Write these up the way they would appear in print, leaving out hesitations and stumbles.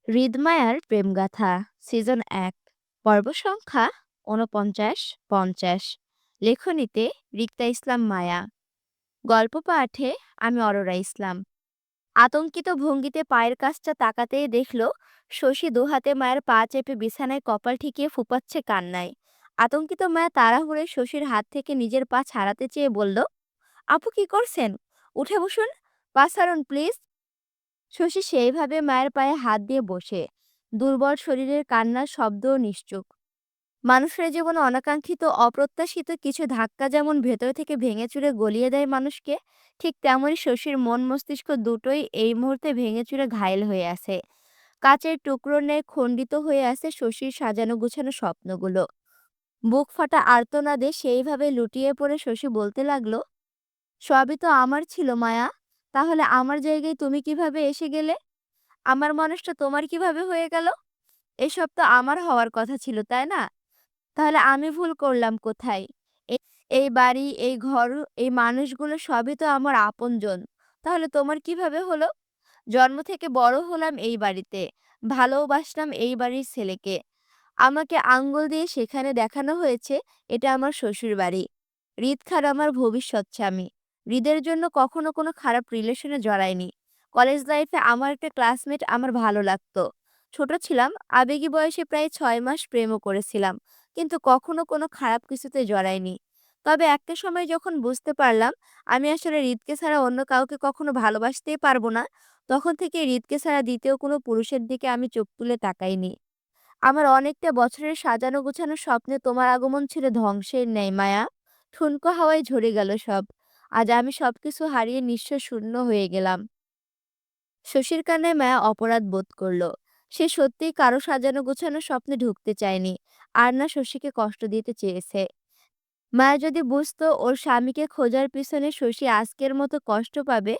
হৃদমায়ার প্রেমগাথা season ১ পর্ব সংখ্যা ৪৯-৫০। লেখনীতে রিক্তা ইসলাম মায়া। গল্প পাঠে আমি অরোরা ইসলাম। আতঙ্কিত ভঙ্গিতে পায়ের কাছটা তাকাতেই দেখল শশী দুহাতে মায়ের পা চেপে বিছানায় কপাল ঠেকিয়ে ফুপাচ্ছে কান্নায়। আতঙ্কিত মায়া তাড়াহুড়োয় শশীর হাত থেকে নিজের পা ছাড়াতে চেয়ে বলল, আপু কি করছেন? উঠে বসুন, পা ছাড়ুন প্লিজ। শশী সেইভাবে মায়ের পায়ে হাত দিয়ে বসে, দুর্বল শরীরের কান্নার শব্দও নিশ্চুপ। মানুষের জীবনে অনাকাঙ্ক্ষিত অপ্রত্যাশিত কিছু ধাক্কা যেমন ভেতর থেকে ভেঙে চুরে গলিয়ে দেয় মানুষকে, ঠিক তেমনই শশীর মন মস্তিষ্ক দুটোই এই মুহূর্তে ভেঙে চুরে ঘায়েল হয়ে আছে। কাচের টুকরোর ন্যায় খণ্ডিত হয়ে আছে শশীর সাজানো গুছানো স্বপ্নগুলো। বুক ফাটা আর্তনাদে সেইভাবে লুটিয়ে পড়ে শশী বলতে লাগলো, সবই তো আমার ছিল মায়া, তাহলে আমার জায়গায় তুমি কিভাবে এসে গেলে? আমার মানুষটা তোমার কিভাবে হয়ে গেল? এসব তো আমার হওয়ার কথা ছিল, তাই না? তাহলে আমি ভুল করলাম কোথায়? এ এই বাড়ি, এই ঘর, এই মানুষগুলো সবই তো আমার আপনজন। তাহলে তোমার কিভাবে হলো? জন্ম থেকে বড় হলাম এই বাড়িতে। ভালোবাসলাম এই বাড়ির ছেলেকে। আমাকে আঙ্গুল দিয়ে সেখানে দেখানো হয়েছে এটা আমার শ্বশুরবাড়ি। হৃদ খান আমার ভবিষ্যৎ স্বামী। হৃদের জন্য কখনো কোনো খারাপ রিলেশনে জড়াইনি। কলেজ লাইফে আমার একটা ক্লাসমেট আমার ভালো লাগতো। ছোট ছিলাম, আবেগী বয়সে প্রায় ৬ মাস প্রেমও করেছিলাম। কিন্তু কখনো কোনো খারাপ কিছুতে জড়াইনি। তবে একটা সময় যখন বুঝতে পারলাম আমি আসলে হৃদকে ছাড়া অন্য কাউকে কখনো ভালোবাসতেই পারবো না, তখন থেকে হৃদকে ছাড়া দ্বিতীয় কোনো পুরুষের দিকে আমি চোখ তুলে তাকাইনি। আমার অনেকটা বছরের সাজানো গোছানো স্বপ্নে তোমার আগমন ছিল ধ্বংসের ন্যায় মায়া। ঠুনকো হাওয়ায় ঝরে গেল সব। আজ আমি সবকিছু হারিয়ে নিঃস্ব শূন্য হয়ে গেলাম। শশীর কান্নায় মায়া অপরাধ বোধ করল। সে সত্যিই কারো সাজানো গোছানো স্বপ্নে ঢুকতে চায়নি, আর না শশীকে কষ্ট দিতে চেয়েছে। মায়া যদি বুঝতো ওর স্বামীকে খোঁজার পিছনে শশী আজকের মতো কষ্ট পাবে,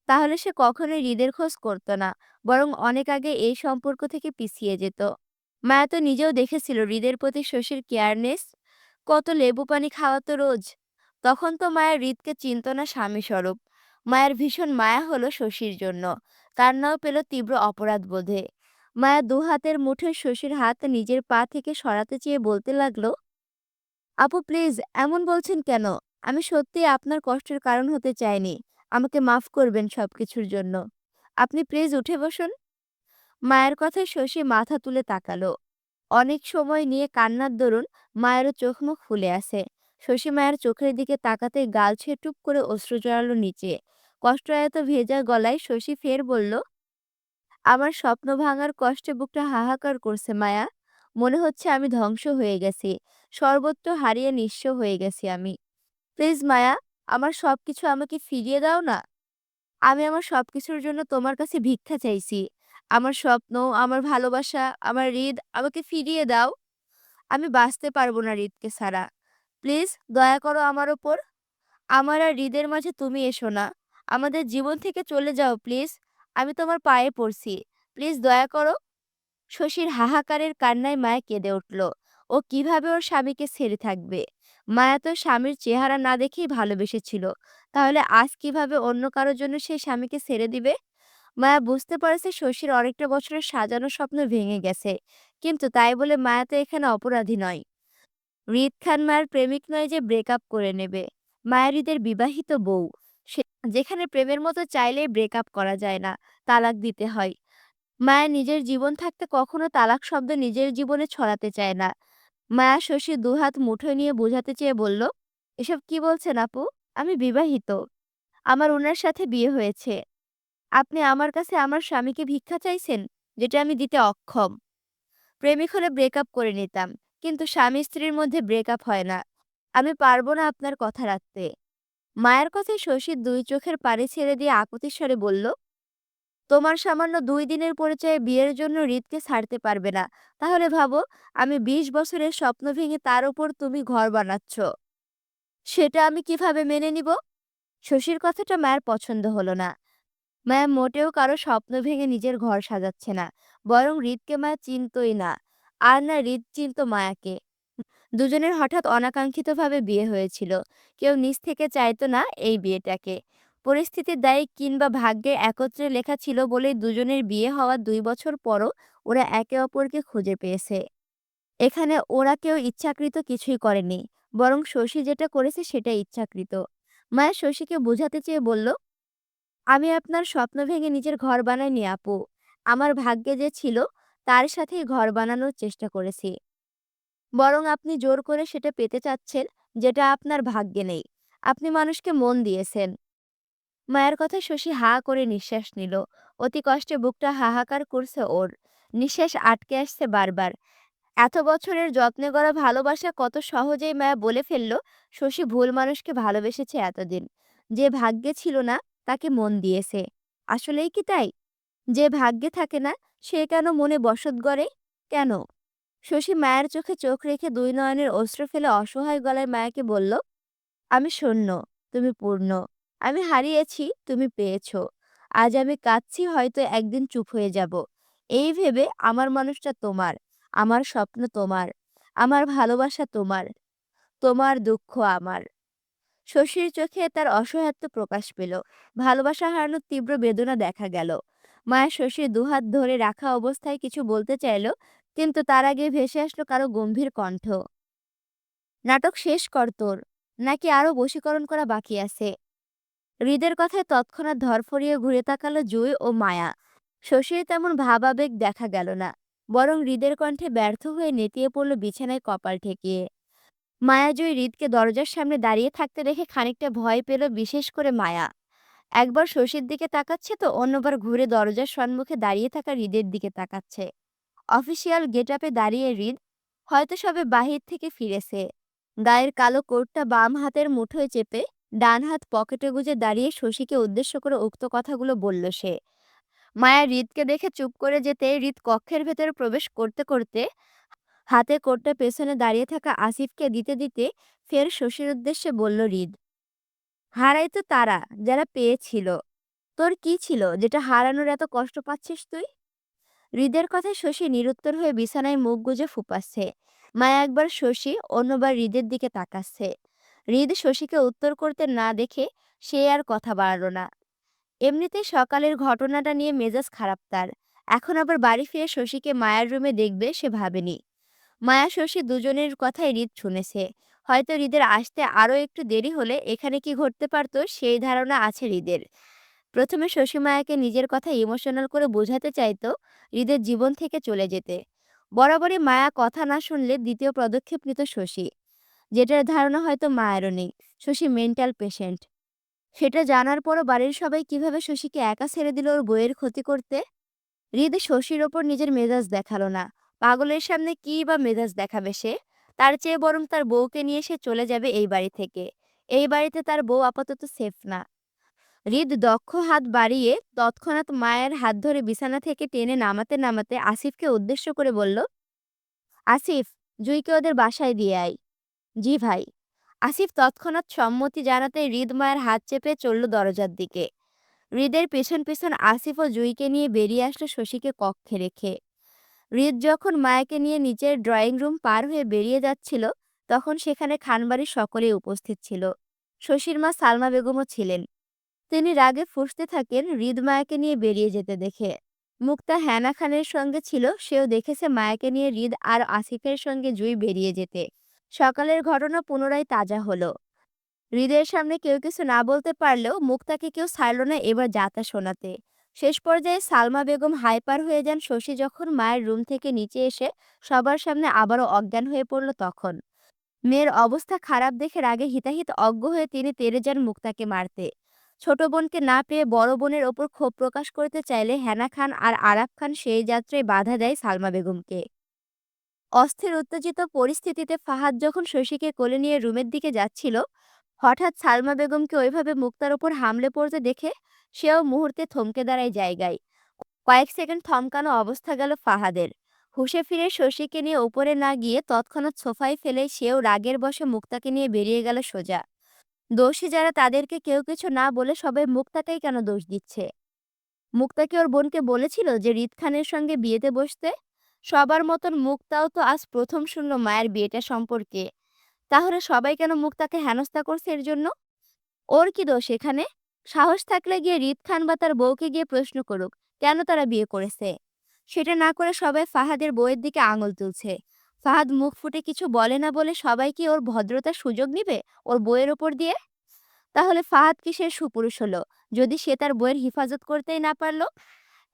তাহলে সে কখনোই হৃদের খোঁজ করত না, বরং অনেক আগে এই সম্পর্ক থেকে পিছিয়ে যেত। মায়া তো নিজেও দেখেছিল হৃদের প্রতি শশীর কেয়ারনেস, কত লেবু পানি খাওয়াতো রোজ। তখন তো মায়া হৃদকে চিনত না স্বামী স্বরূপ। মায়ের ভীষণ মায়া হলো শশীর জন্য, কান্নাও পেল তীব্র অপরাধ বোধে। মায়া দুহাতের মুঠোয় শশীর হাত নিজের পা থেকে সরাতে চেয়ে বলতে লাগলো, আপু প্লিজ এমন বলছেন কেন? আমি সত্যিই আপনার কষ্টের কারণ হতে চাইনি। আমাকে মাফ করবেন সবকিছুর জন্য। আপনি প্লিজ উঠে বসুন। মায়ের কথায় শশী মাথা তুলে তাকালো। অনেক সময় নিয়ে কান্নার দরুন মায়েরও চোখ মুখ ফুলে আসে। শশী মায়ের চোখের দিকে তাকাতেই গাল ছুঁয়ে টুপ করে অশ্রু জড়ালো নিচে। কষ্ট এত ভেজা গলায় শশী ফের বলল, আমার স্বপ্ন ভাঙার কষ্টে বুকটা হাহাকার করছে মায়া। মনে হচ্ছে আমি ধ্বংস হয়ে গেছি, সর্বত্র হারিয়ে নিঃস্ব হয়ে গেছি আমি। প্লিজ মায়া, আমার সবকিছু আমাকে ফিরিয়ে দাও না। আমি আমার সবকিছুর জন্য তোমার কাছে ভিক্ষা চাইছি। আমার স্বপ্ন, আমার ভালোবাসা, আমার হৃদ আমাকে ফিরিয়ে দাও। আমি বাঁচতে পারবো না হৃদকে ছাড়া। প্লিজ দয়া করো আমার ওপর। আমার আর হৃদের মাঝে তুমি এসো না। আমাদের জীবন থেকে চলে যাও প্লিজ। আমি তোমার পায়ে পড়ছি। প্লিজ দয়া করো। শশীর হাহাকারের কান্নায় মায়া কেঁদে উঠল। ও কিভাবে ওর স্বামীকে ছেড়ে থাকবে? মায়া তো স্বামীর চেহারা না দেখেই ভালোবেসেছিল। তাহলে আজ কিভাবে অন্য কারোর জন্য সেই স্বামীকে ছেড়ে দিবে? মায়া বুঝতে পারছে শশীর অনেকটা বছরের সাজানো স্বপ্ন ভেঙে গেছে। কিন্তু তাই বলে মায়া তো এখানে অপরাধী নয়। হৃদ খান মায়ের প্রেমিক নয় যে ব্রেকআপ করে নেবে। মায়া হৃদের বিবাহিত বউ। সে যেখানে প্রেমের মতো চাইলেই ব্রেকআপ করা যায় না, তালাক দিতে হয়। মায়া নিজের জীবন থাকতে কখনো তালাক শব্দ নিজের জীবনে ছড়াতে চায় না। মায়া শশী দুহাত মুঠোয় নিয়ে বোঝাতে চেয়ে বলল, এসব কি বলছেন আপু? আমি বিবাহিত। আমার ওনার সাথে বিয়ে হয়েছে। আপনি আমার কাছে আমার স্বামীকে ভিক্ষা চাইছেন, যেটা আমি দিতে অক্ষম। প্রেমিক হলে ব্রেকআপ করে নিতাম, কিন্তু স্বামী স্ত্রীর মধ্যে ব্রেকআপ হয় না। আমি পারবো না আপনার কথা রাখতে। মায়ের কথায় শশীর দুই চোখের পানি ছেড়ে দিয়ে আকুতির স্বরে বলল, তোমার সামান্য ২ দিনের পরিচয়ে বিয়ের জন্য হৃদকে ছাড়তে পারবে না। তাহলে ভাবো, আমি ২০ বছরের স্বপ্ন ভেঙে তার উপর তুমি ঘর বানাচ্ছ। সেটা আমি কিভাবে মেনে নিব? শশীর কথাটা মায়ের পছন্দ হলো না। মায়া মোটেও কারো স্বপ্ন ভেঙে নিজের ঘর সাজাচ্ছে না, বরং হৃদকে মায়া চিনতই না। আর না হৃদ চিনত মায়াকে। দুজনের হঠাৎ অনাকাঙ্ক্ষিতভাবে বিয়ে হয়েছিল। কেউ নিজ থেকে চাইতো না এই বিয়েটাকে। পরিস্থিতির দায়ী কিংবা ভাগ্যে একত্রে লেখা ছিল বলেই দুজনের বিয়ে হওয়ার ২ বছর পরও ওরা একে অপরকে খুঁজে পেয়েছে। এখানে ওরা কেউ ইচ্ছাকৃত কিছুই করেনি, বরং শশী যেটা করেছে সেটাই ইচ্ছাকৃত। মায়া শশীকে বোঝাতে চেয়ে বলল, আমি আপনার স্বপ্ন ভেঙে নিজের ঘর বানাইনি আপু। আমার ভাগ্যে যে ছিল তার সাথেই ঘর বানানোর চেষ্টা করেছি। বরং আপনি জোর করে সেটা পেতে চাচ্ছেন, যেটা আপনার ভাগ্যে নেই। আপনি মানুষকে মন দিয়েছেন। মায়ের কথায় শশী হা করে নিঃশ্বাস নিল। অতি কষ্টে বুকটা হাহাকার করছে ওর। নিঃশ্বাস আটকে আসছে বারবার। এত বছরের যত্নে গড়া ভালোবাসা কত সহজেই মায়া বলে ফেলল, শশী ভুল মানুষকে ভালোবেসেছে এতদিন। যে ভাগ্যে ছিল না তাকে মন দিয়েছে। আসলেই কি তাই? যে ভাগ্যে থাকে না সে কেন মনে বসত গড়ে? কেন? শশী মায়ের চোখে চোখ রেখে দুই নয়নের অশ্রু ফেলে অসহায় গলায় মায়াকে বলল, আমি শূন্য, তুমি পূর্ণ। আমি হারিয়েছি, তুমি পেয়েছ। আজ আমি কাঁদছি, হয়তো একদিন চুপ হয়ে যাব। এই ভেবে আমার মানুষটা তোমার, আমার স্বপ্ন তোমার, আমার ভালোবাসা তোমার, তোমার দুঃখ আমার। শশীর চোখে তার অসহায়ত্ব প্রকাশ পেল। ভালোবাসা হারানোর তীব্র বেদনা দেখা গেল। মায়া শশীর দুহাত ধরে রাখা অবস্থায় কিছু বলতে চাইল, কিন্তু তার আগে ভেসে আসলো কারো গম্ভীর কণ্ঠ। নাটক শেষ কর তোর, নাকি আরো বশীকরণ করা বাকি আছে? হৃদের কথায় তৎক্ষণাৎ ধরফরিয়ে ঘুরে তাকালো জুই ও মায়া। শশীর তেমন ভাবাবেগ দেখা গেল না, বরং হৃদের কণ্ঠে ব্যর্থ হয়ে নেতিয়ে পড়ল বিছানায় কপাল ঠেকিয়ে। মায়া জুই হৃদকে দরজার সামনে দাঁড়িয়ে থাকতে দেখে খানিকটা ভয় পেল, বিশেষ করে মায়া। একবার শশীর দিকে তাকাচ্ছে তো অন্যবার ঘুরে দরজার সম্মুখে দাঁড়িয়ে থাকা হৃদের দিকে তাকাচ্ছে। অফিসিয়াল গেটআপে দাঁড়িয়ে হৃদ হয়তো সবে বাহির থেকে ফিরেছে। গায়ের কালো কোটটা বাম হাতের মুঠোয় চেপে ডান হাত পকেটে গুজে দাঁড়িয়ে শশীকে উদ্দেশ্য করে উক্ত কথাগুলো বলল সে। মায়া হৃদকে দেখে চুপ করে যেতে হৃদ কক্ষের ভেতরে প্রবেশ করতে করতে হাতে কোটটা পেছনে দাঁড়িয়ে থাকা আসিফকে দিতে দিতে ফের শশীর উদ্দেশ্যে বলল হৃদ, হারাই তো তারা যারা পেয়েছিল। তোর কি ছিল যেটা হারানোর এত কষ্ট পাচ্ছিস তুই? হৃদের কথায় শশী নিরুত্তর হয়ে বিছানায় মুখ গুজে ফুপাচ্ছে। মায়া একবার শশী, অন্যবার হৃদের দিকে তাকাচ্ছে। হৃদ শশীকে উত্তর করতে না দেখে সে আর কথা বাড়ালো না। এমনিতেই সকালের ঘটনাটা নিয়ে মেজাজ খারাপ তার। এখন আবার বাড়ি ফিরে শশীকে মায়ার রুমে দেখবে সে ভাবেনি। মায়া শশী দুজনের কথাই হৃদ শুনেছে। হয়তো হৃদের আসতে আরও একটু দেরি হলে এখানে কি ঘটতে পারত সেই ধারণা আছে হৃদের। প্রথমে শশী মায়াকে নিজের কথা ইমোশনাল করে বোঝাতে চাইতো হৃদের জীবন থেকে চলে যেতে। বরাবরই মায়া কথা না শুনলে দ্বিতীয় পদক্ষেপ নিত শশী, যেটার ধারণা হয়তো মায়েরও নেই। Shashi mental patient. সেটা জানার পরও বাড়ির সবাই কিভাবে শশীকে একা ছেড়ে দিল ওর বইয়ের ক্ষতি করতে। হৃদ শশীর ওপর নিজের মেজাজ দেখালো না। পাগলের সামনে কী বা মেজাজ দেখাবে সে? তার চেয়ে বরং তার বউকে নিয়ে সে চলে যাবে এই বাড়ি থেকে। এই বাড়িতে তার বউ আপাতত সেফ না। হৃদ দক্ষ হাত বাড়িয়ে তৎক্ষণাৎ মায়ের হাত ধরে বিছানা থেকে টেনে নামাতে নামাতে আসিফকে উদ্দেশ্য করে বলল, আসিফ, জুইকে ওদের বাসায় দিয়ে আয়। জি ভাই। আসিফ তৎক্ষণাৎ সম্মতি জানাতে হৃদ মায়ের হাত চেপে চলল দরজার দিকে। হৃদের পেছন পেছন আসিফ ও জুইকে নিয়ে বেরিয়ে আসলো শশীকে কক্ষে রেখে। হৃদ যখন মায়াকে নিয়ে নিচের ড্রয়িং রুম পার হয়ে বেরিয়ে যাচ্ছিল, তখন সেখানে খানবাড়ির সকলেই উপস্থিত ছিল। শশীর মা সালমা বেগমও ছিলেন। তিনি রাগে ফুঁসতে থাকেন হৃদ মায়াকে নিয়ে বেরিয়ে যেতে দেখে। মুক্তা হ্যানা খানের সঙ্গে ছিল, সেও দেখেছে মায়াকে নিয়ে হৃদ আর আসিফের সঙ্গে জুই বেরিয়ে যেতে। সকালের ঘটনা পুনরায় তাজা হলো। হৃদের সামনে কেউ কিছু না বলতে পারলেও মুক্তাকে কেউ ছাড়ল না এবার যাতা শোনাতে। শেষ পর্যায়ে সালমা বেগম হাইপার হয়ে যান শশী যখন মায়ের রুম থেকে নিচে এসে সবার সামনে আবারও অজ্ঞান হয়ে পড়ল তখন। মেয়ের অবস্থা খারাপ দেখে রাগে হিতাহিত অজ্ঞ হয়ে তিনি তেড়ে যান মুক্তাকে মারতে। ছোট বোনকে না পেয়ে বড় বোনের ওপর ক্ষোভ প্রকাশ করতে চাইলে হেনা খান আর আরাফ খান সেই যাত্রায় বাধা দেয় সালমা বেগমকে। অস্থির উত্তেজিত পরিস্থিতিতে ফাহাদ যখন শশীকে কোলে নিয়ে রুমের দিকে যাচ্ছিল, হঠাৎ সালমা বেগমকে ওইভাবে মুক্তার ওপর হামলে পড়তে দেখে সেও মুহূর্তে থমকে দাঁড়ায় জায়গায়। কয়েক সেকেন্ড থমকানো অবস্থা গেল ফাহাদের। হুঁশে ফিরে শশীকে নিয়ে উপরে না গিয়ে তৎক্ষণাৎ সোফায় ফেলে সেও রাগের বশে মুক্তাকে নিয়ে বেরিয়ে গেল সোজা। দোষী যারা তাদেরকে কেউ কিছু না বলে সবাই মুক্তাকেই কেন দোষ দিচ্ছে? মুক্তা কি ওর বোনকে বলেছিল যে হৃদ খানের সঙ্গে বিয়েতে বসতে? সবার মতন মুক্তাও তো আজ প্রথম শুনল মায়ের বিয়েটা সম্পর্কে। তাহলে সবাই কেন মুক্তাকে হেনস্থা করছে এর জন্য? ওর কি দোষ এখানে? সাহস থাকলে গিয়ে রিদ খান বা তার বউকে গিয়ে প্রশ্ন করুক কেন তারা বিয়ে করেছে। সেটা না করে সবাই ফাহাদের বউয়ের দিকে আঙুল তুলছে। ফাহাদ মুখ ফুটে কিছু বলে না বলে সবাই কি ওর ভদ্রতার সুযোগ নিবে ওর বউয়ের ওপর দিয়ে? তাহলে ফাহাদ কিসের সুপুরুষ হলো যদি সে তার বউয়ের হিফাজত করতেই না পারলো?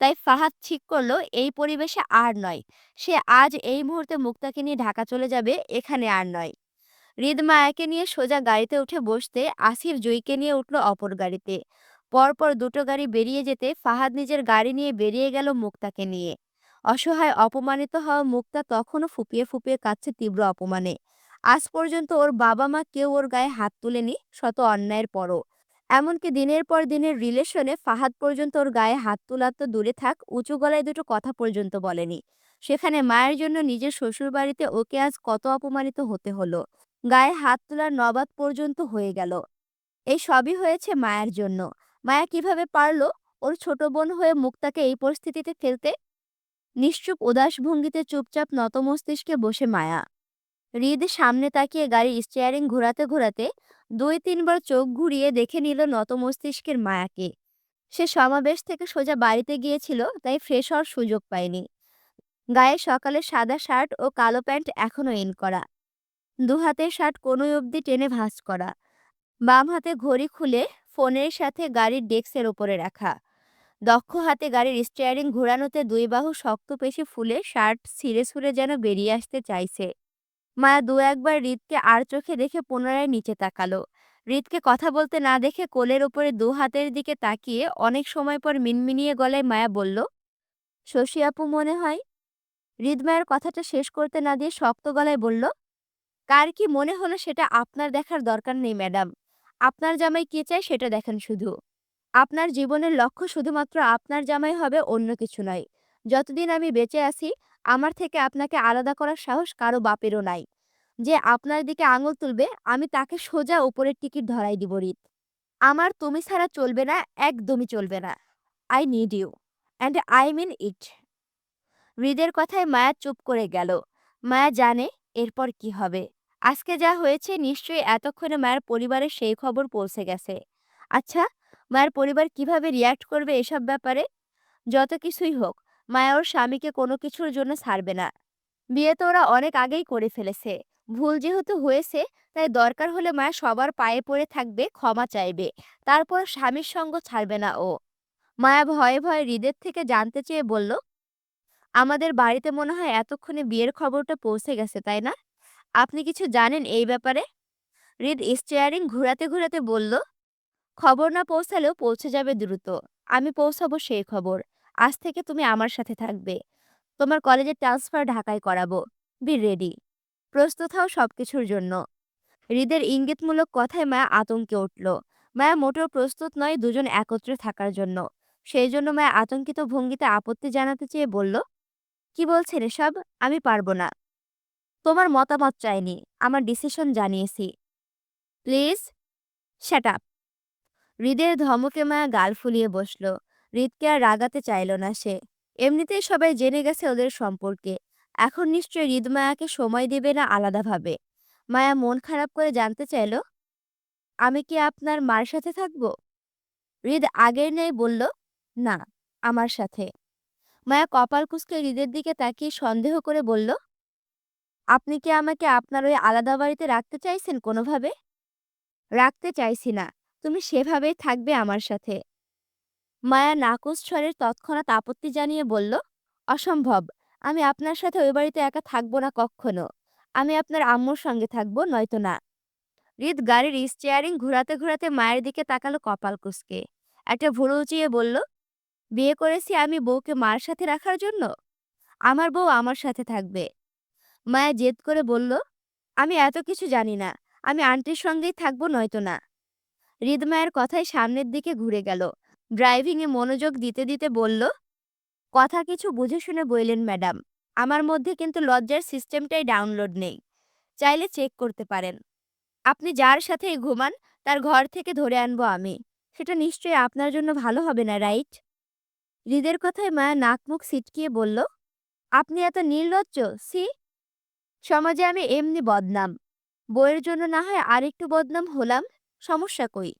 তাই ফাহাদ ঠিক করলো এই পরিবেশে আর নয়। সে আজ এই মুহূর্তে মুক্তাকে নিয়ে ঢাকা চলে যাবে, এখানে আর নয়। হৃদ মায়াকে নিয়ে সোজা গাড়িতে উঠে বসতে আসিফ জুইকে নিয়ে উঠল অপর গাড়িতে। পরপর দুটো গাড়ি বেরিয়ে যেতে ফাহাদ নিজের গাড়ি নিয়ে বেরিয়ে গেল মুক্তাকে নিয়ে। অসহায় অপমানিত হওয়া মুক্তা তখনও ফুপিয়ে ফুপিয়ে কাঁদছে তীব্র অপমানে। আজ পর্যন্ত ওর বাবা মা কেউ ওর গায়ে হাত তুলেনি শত অন্যায়ের পরও। এমনকি দিনের পর দিনের রিলেশনে ফাহাদ পর্যন্ত ওর গায়ে হাত তোলা তো দূরে থাক, উঁচু গলায় দুটো কথা পর্যন্ত বলেনি। সেখানে মায়ের জন্য নিজের শ্বশুরবাড়িতে ওকে আজ কত অপমানিত হতে হলো। গায়ে হাত তোলার নবাব পর্যন্ত হয়ে গেল। এই সবই হয়েছে মায়ের জন্য। মায়া কিভাবে পারল ওর ছোট বোন হয়ে মুক্তাকে এই পরিস্থিতিতে ফেলতে? নিশ্চুপ উদাস ভঙ্গিতে চুপচাপ নত মস্তিষ্কে বসে মায়া। হৃদ সামনে তাকিয়ে গাড়ির স্টিয়ারিং ঘোরাতে ঘোরাতে ২-৩ বার চোখ ঘুরিয়ে দেখে নিল নত মস্তিষ্কের মায়াকে। সে সমাবেশ থেকে সোজা বাড়িতে গিয়েছিল, তাই ফ্রেশ হওয়ার সুযোগ পায়নি। গায়ে সকালে সাদা শার্ট ও কালো প্যান্ট এখনো ইন করা। দুহাতের শার্ট কনুই অবধি টেনে ভাঁজ করা। বাম হাতে ঘড়ি খুলে ফোনের সাথে গাড়ির ডেস্কের ওপরে রাখা। দক্ষ হাতে গাড়ির স্টিয়ারিং ঘোরানোতে দুই বাহু শক্ত পেশি ফুলে শার্ট ছিঁড়ে ছুঁড়ে যেন বেরিয়ে আসতে চাইছে। মায়া দু একবার হৃদকে আর চোখে দেখে পুনরায় নিচে তাকালো। হৃদকে কথা বলতে না দেখে কোলের ওপরে দু হাতের দিকে তাকিয়ে অনেক সময় পর মিনমিনিয়ে গলায় মায়া বলল, শশী আপু মনে হয়। হৃদ মায়ের কথাটা শেষ করতে না দিয়ে শক্ত গলায় বলল, কার কি মনে হলো সেটা আপনার দেখার দরকার নেই ম্যাডাম। আপনার জামাই কি চায় সেটা দেখেন শুধু। আপনার জীবনের লক্ষ্য শুধুমাত্র আপনার জামাই হবে, অন্য কিছু নয়। যতদিন আমি বেঁচে আছি আমার থেকে আপনাকে আলাদা করার সাহস কারো বাপেরও নাই। যে আপনার দিকে আঙুল তুলবে আমি তাকে সোজা উপরের টিকিট ধরাই দিব রিত। আমার তুমি ছাড়া চলবে না, একদমই চলবে না। I need you and I mean it. হৃদের কথায় মায়া চুপ করে গেল। মায়া জানে এরপর কি হবে। আজকে যা হয়েছে নিশ্চয়ই এতক্ষণে মায়ের পরিবারের সেই খবর পৌঁছে গেছে। আচ্ছা, মায়ের পরিবার কিভাবে রিয়াক্ট করবে এসব ব্যাপারে? যত কিছুই হোক, মায়া ওর স্বামীকে কোনো কিছুর জন্য ছাড়বে না। বিয়ে তো ওরা অনেক আগেই করে ফেলেছে। ভুল যেহেতু হয়েছে, তাই দরকার হলে মায়া সবার পায়ে পড়ে থাকবে, ক্ষমা চাইবে। তারপর স্বামীর সঙ্গ ছাড়বে না ও। মায়া ভয়ে ভয়ে হৃদের থেকে জানতে চেয়ে বলল, আমাদের বাড়িতে মনে হয় এতক্ষণে বিয়ের খবরটা পৌঁছে গেছে, তাই না? আপনি কিছু জানেন এই ব্যাপারে? হৃদ স্টিয়ারিং ঘুরাতে ঘুরাতে বলল, খবর না পৌঁছালেও পৌঁছে যাবে দ্রুত। আমি পৌঁছাবো সেই খবর। আজ থেকে তুমি আমার সাথে থাকবে। তোমার কলেজের ট্রান্সফার ঢাকায় করাবো। Be ready. প্রস্তুত হও সবকিছুর জন্য। হৃদের ইঙ্গিতমূলক কথায় মায়া আতঙ্কে উঠল। মায়া মোটেও প্রস্তুত নয় দুজন একত্রে থাকার জন্য। সেই জন্য মায়া আতঙ্কিত ভঙ্গিতে আপত্তি জানাতে চেয়ে বলল, কি বলছেন এসব? আমি পারবো না। তোমার মতামত চাইনি, আমার ডিসিশন জানিয়েছি। Please shut up. হৃদের ধমকে মায়া গাল ফুলিয়ে বসল। হৃদকে আর রাগাতে চাইল না সে। এমনিতেই সবাই জেনে গেছে ওদের সম্পর্কে। এখন নিশ্চয়ই হৃদ মায়াকে সময় দিবে না আলাদাভাবে। মায়া মন খারাপ করে জানতে চাইল, আমি কি আপনার মার সাথে থাকবো? হৃদ আগের ন্যায় বলল, না, আমার সাথে। মায়া কপাল কুঁচকে হৃদের দিকে তাকিয়ে সন্দেহ করে বলল, আপনি কি আমাকে আপনার ওই আলাদা বাড়িতে রাখতে চাইছেন কোনোভাবে? রাখতে চাইছি না। তুমি সেভাবেই থাকবে আমার সাথে। মায়া নাকচ স্বরের তৎক্ষণাৎ আপত্তি জানিয়ে বলল, অসম্ভব। আমি আপনার সাথে ওই বাড়িতে একা থাকবো না কক্ষনো। আমি আপনার আম্মুর সঙ্গে থাকবো, নয়তো না। হৃদ গাড়ির স্টিয়ারিং ঘুরাতে ঘুরাতে মায়ের দিকে তাকালো কপাল কুঁচকে। একটা ভুরু উঁচিয়ে বলল, বিয়ে করেছি আমি বউকে মার সাথে রাখার জন্য? আমার বউ আমার সাথে থাকবে। মায়া জেদ করে বলল, আমি এত কিছু জানি না। আমি আন্টির সঙ্গেই থাকবো, নয়তো না। হৃদ মায়ের কথায় সামনের দিকে ঘুরে গেল। ড্রাইভিংয়ে মনোযোগ দিতে দিতে বলল, কথা কিছু বুঝে শুনে বললেন ম্যাডাম। আমার মধ্যে কিন্তু লজ্জার সিস্টেমটাই ডাউনলোড নেই। চাইলে চেক করতে পারেন। আপনি যার সাথেই ঘুমান তার ঘর থেকে ধরে আনবো আমি। সেটা নিশ্চয়ই আপনার জন্য ভালো হবে না, রাইট? হৃদের কথায় মায়া নাক মুখ সিটকিয়ে বলল, আপনি এত নির্লজ্জ, সি। সমাজে আমি এমনি বদনাম। বইয়ের জন্য না হয় আরেকটু বদনাম হলাম, সমস্যা কই?